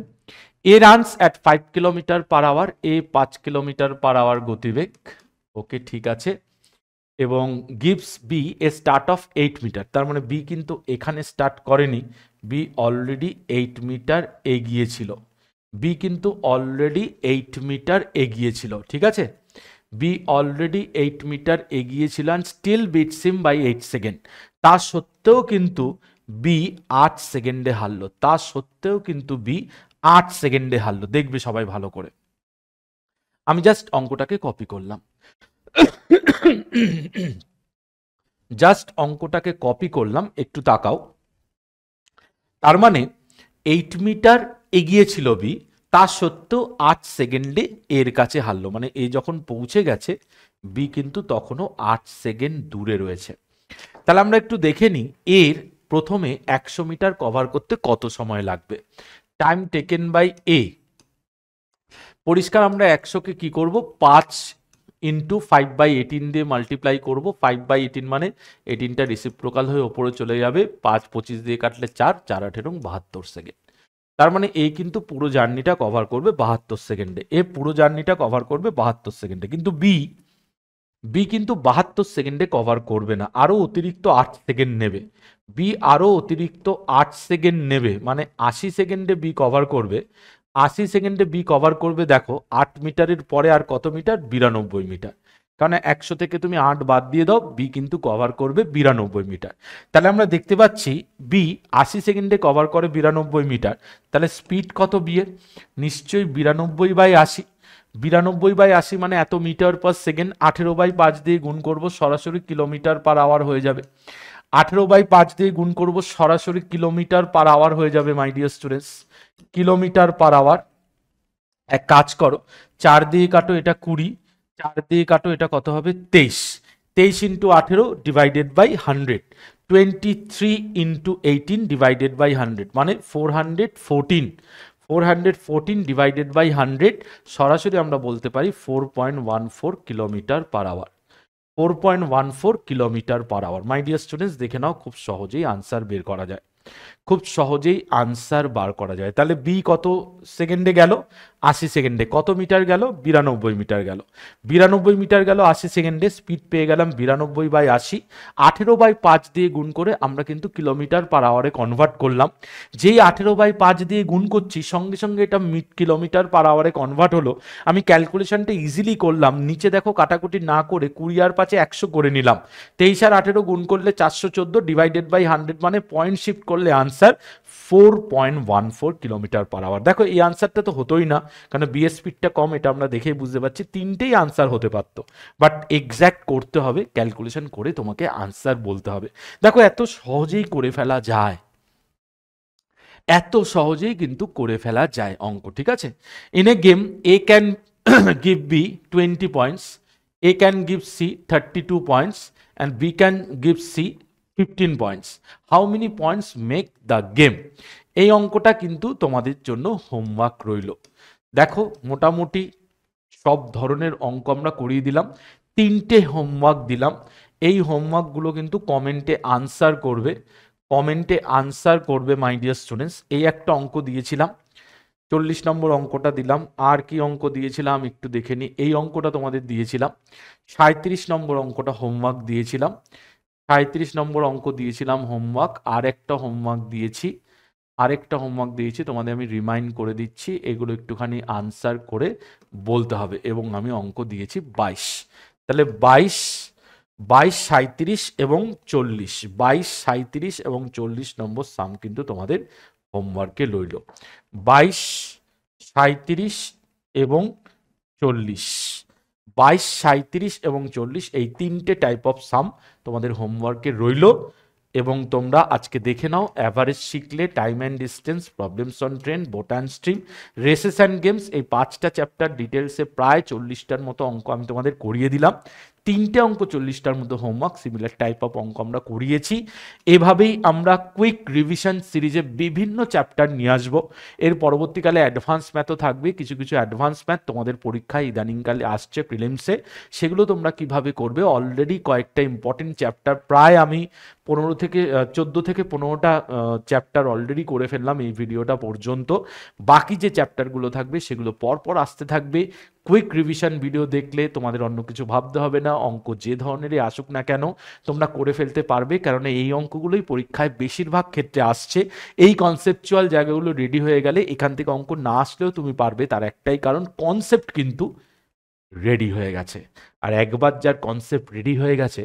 A runs at 5 kilometre per hour, A 5 kilometre per hour গতিবেগ। ওকে, ঠিক আছে। এবং gives B a start of 8 metre, তার মানে বি কিন্তু এখানে স্টার্ট করেনি, বি অলরেডি 8 মিটার এগিয়েছিল, বি কিন্তু অলরেডি 8 মিটার এগিয়েছিল, ঠিক আছে? বি অলরেডি 8 মিটার এগিয়েছিল and still beats him by 8 second. তা সত্ত্বেও কিন্তু বি 8 সেকেন্ডে হারলো, তা সত্ত্বেও কিন্তু বি 8 সেকেন্ডে হারলো। দেখবে সবাই ভালো করে, আমি জাস্ট অঙ্কটাকে কপি করলাম, জাস্ট অঙ্কটাকে কপি করলাম, একটু তাকাও। তার মানে 8 মিটার এগিয়েছিল বি, তা সত্ত্বেও 8 সেকেন্ডে এর কাছে হারলো, মানে এ যখন পৌঁছে গেছে বি কিন্তু তখনও 8 সেকেন্ড দূরে রয়েছে। তাহলে আমরা একটু দেখে নিই এর প্রথমে 100 মিটার কভার করতে কত সময় লাগবে। টাইম টেকেন বাই এ, পরিষ্কার আমরা 100-কে কি করব, 5 ইন্টু 5/18 দিয়ে মাল্টিপ্লাই করব। 5/18 মানে 18টা রিসিপ্রোকাল হয়ে ওপরে চলে যাবে, 5 25 দিয়ে কাটলে 4, 4 18 72 সেকেন্ড। তার মানে এই কিন্তু পুরো জার্নিটা কভার করবে 72 সেকেন্ডে, এ পুরো জার্নিটা কভার করবে 72 সেকেন্ডে। কিন্তু বি কিন্তু 72 সেকেন্ডে কভার করবে না, আরো অতিরিক্ত 8 সেকেন্ড নেবে। বি আরো অতিরিক্ত 8 সেকেন্ড নেবে, মানে 80 সেকেন্ডে বি কভার করবে। 80 সেকেন্ডে বি কভার করবে, দেখো 8 মিটারের পরে আর কত মিটার, 92 মিটার। কারণ 100 থেকে তুমি 8 বাদ দিয়ে দাও, বি কিন্তু কভার করবে 92 মিটার। তাহলে আমরা দেখতে পাচ্ছি বি 80 সেকেন্ডে কভার করে 92 মিটার। তাহলে স্পিড কত বি এর, নিশ্চয়ই 92/80। 92/80 মানে এত মিটার পার সেকেন্ড। 18/5 দিয়ে গুণ করব, সরাসরি কিলোমিটার পার আওয়ার হয়ে যাবে। 18/5 দিয়ে গুণ করব, সরাসরি কিলোমিটার পার আওয়ার হয়ে যাবে my dear students, kilometre per hour. এক কাজ করো, 4 দিয়ে কাটো, এটা 20, 4 দিয়ে কাটো, এটা কত হবে 23। 23 into 18 divided by 100, 23 into 18 divided by 100 মানে 414। 414 ডিভাইডেড বাই 100, সরাসরি আমরা বলতে পারি 4.14 kilometre per hour. 4.14 kilometre per hour. My dear students, দেখে নাও, খুব সহজেই আনসার বের করা যায়, খুব সহজেই আনসার বার করা যায়। তাহলে বি কত সেকেন্ডে গেল, 80 সেকেন্ডে। কত মিটার গেল, 92 মিটার গেল। 92 মিটার গেল 80 সেকেন্ডে, স্পিড পেয়ে গেলাম 92/80। 18/5 দিয়ে গুণ করে আমরা কিন্তু কিলোমিটার পার আওয়ারে কনভার্ট করলাম। যেই 18/5 দিয়ে গুণ করছি, সঙ্গে সঙ্গে এটা কিলোমিটার পার আওয়ারে কনভার্ট হলো। আমি ক্যালকুলেশনটা ইজিলি করলাম, নিচে দেখো কাটাকুটি না করে 20 আর 5 100 করে নিলাম। 23 আর 18 গুণ করলে 414 ডিভাইডেড বাই 100 মানে পয়েন্ট শিফট করলে আনসার 4.14 কিলোমিটার পার আওয়ার। দেখো এই আনসারটা তো হতোই না, কারণ বিএস স্পিডটা কম, এটা আমরা দেখেই বুঝতে পারছি। তিনটেই আনসার হতে পারত, বাট এক্স্যাক্ট করতে হবে, ক্যালকুলেশন করে তোমাকে আনসার বলতে হবে। দেখো এত সহজেই করে ফেলা যায়, এত সহজেই কিন্তু করে ফেলা যায় অঙ্ক, ঠিক আছে। In a game A can give B 20 points, A can give C 32 points and B can give C 15 points. How many points make the game? এই অঙ্কটা কিন্তু তোমাদের জন্য হোমওয়ার্ক রইল। দেখো মোটামুটি সব ধরনের অঙ্ক আমরা করিয়ে দিলাম, 3টে হোমওয়ার্ক দিলাম। এই হোমওয়ার্কগুলো কিন্তু কমেন্টে আনসার করবে, কমেন্টে আনসার করবে মাই ডিয়ার স্টুডেন্টস। এই একটা অঙ্ক দিয়েছিলাম, 40 নম্বর অঙ্কটা দিলাম। আর কি অঙ্ক দিয়েছিলাম একটু দেখে নিই, এই অঙ্কটা তোমাদের দিয়েছিলাম। 37 নম্বর অঙ্কটা হোমওয়ার্ক দিয়েছিলাম, 37 নম্বর অঙ্ক দিয়েছিলাম হোমওয়ার্ক। আরেকটা হোমওয়ার্ক দিয়েছি, তোমাদের আমি রিমাইন্ড করে দিচ্ছি, এগুলো একটুখানি আনসার করে বলতে হবে। এবং আমি অঙ্ক দিয়েছি 22। তাহলে 22, 37 এবং 40, 22, 37 এবং 40 নম্বর সাম কিন্তু তোমাদের হোমওয়ার্কে রইল। 22, 37 এবং 40, 22, 37 এবং 40, এই 3টে টাইপ অফ সাম তোমাদের হোমওয়ার্কে রইল। এবং তোমরা আজকে দেখে নাও, অ্যাভারেজ শিখলে, time and distance, problems on train, boat and stream, races and games, এই 5টা চ্যাপ্টার ডিটেলসে প্রায় 40টার মতো অঙ্ক আমি তোমাদের করিয়ে দিলাম। 3টে অঙ্ক 40টার মতো হোমওয়ার্ক, সিমিলার টাইপ অফ অঙ্ক আমরা করিয়েছি। এভাবেই আমরা কুইক রিভিশন সিরিজে বিভিন্ন চ্যাপ্টার নিয়ে আসবো। এর পরবর্তীকালে অ্যাডভান্স ম্যাথও থাকবে, কিছু কিছু অ্যাডভান্স ম্যাথ তোমাদের পরীক্ষায় ইদানিংকালে আসছে প্রিলিমসে, সেগুলো তোমরা কিভাবে করবে। অলরেডি কয়েকটা ইম্পর্টেন্ট চ্যাপ্টার প্রায় আমি 14 থেকে 15টা চ্যাপ্টার অলরেডি করে ফেললাম এই ভিডিওটা পর্যন্ত। বাকি যে চ্যাপ্টারগুলো থাকবে সেগুলো পরপর আসতে থাকবে। কুইক রিভিশন ভিডিও দেখলে তোমাদের অন্য কিছু ভাবতে হবে না, অঙ্ক যে ধরনেরই আসুক না কেন তোমরা করে ফেলতে পারবে, কারণ এই অঙ্কগুলোই পরীক্ষায় বেশিরভাগ ক্ষেত্রে আসছে। এই কনসেপচুয়াল জায়গাগুলো রেডি হয়ে গেলে এখান থেকে অঙ্ক না আসলেও তুমি পারবে, তার একটাই কারণ, কনসেপ্ট কিন্তু রেডি হয়ে গেছে। আর একবার যার কনসেপ্ট রেডি হয়ে গেছে,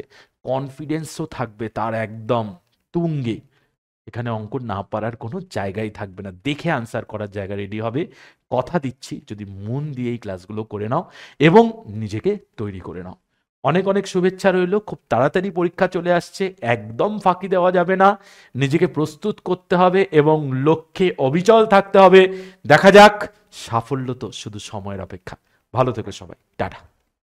কনফিডেন্সও থাকবে তার একদম তুঙ্গে, এখানে অঙ্ক না পারার কোনো জায়গাই থাকবে না, দেখে আনসার করার জায়গা রেডি হবে। কথা দিচ্ছি, যদি মন দিয়ে এই ক্লাসগুলো করে নাও এবং নিজেকে তৈরি করে নাও। অনেক অনেক শুভেচ্ছা রইল, খুব তাড়াতাড়ি পরীক্ষা চলে আসছে, একদম ফাঁকি দেওয়া যাবে না, নিজেকে প্রস্তুত করতে হবে এবং লক্ষ্যে অবিচল থাকতে হবে। দেখা যাক, সাফল্য তো শুধু সময়ের অপেক্ষা। ভালো থেকো সবাই, টাটা।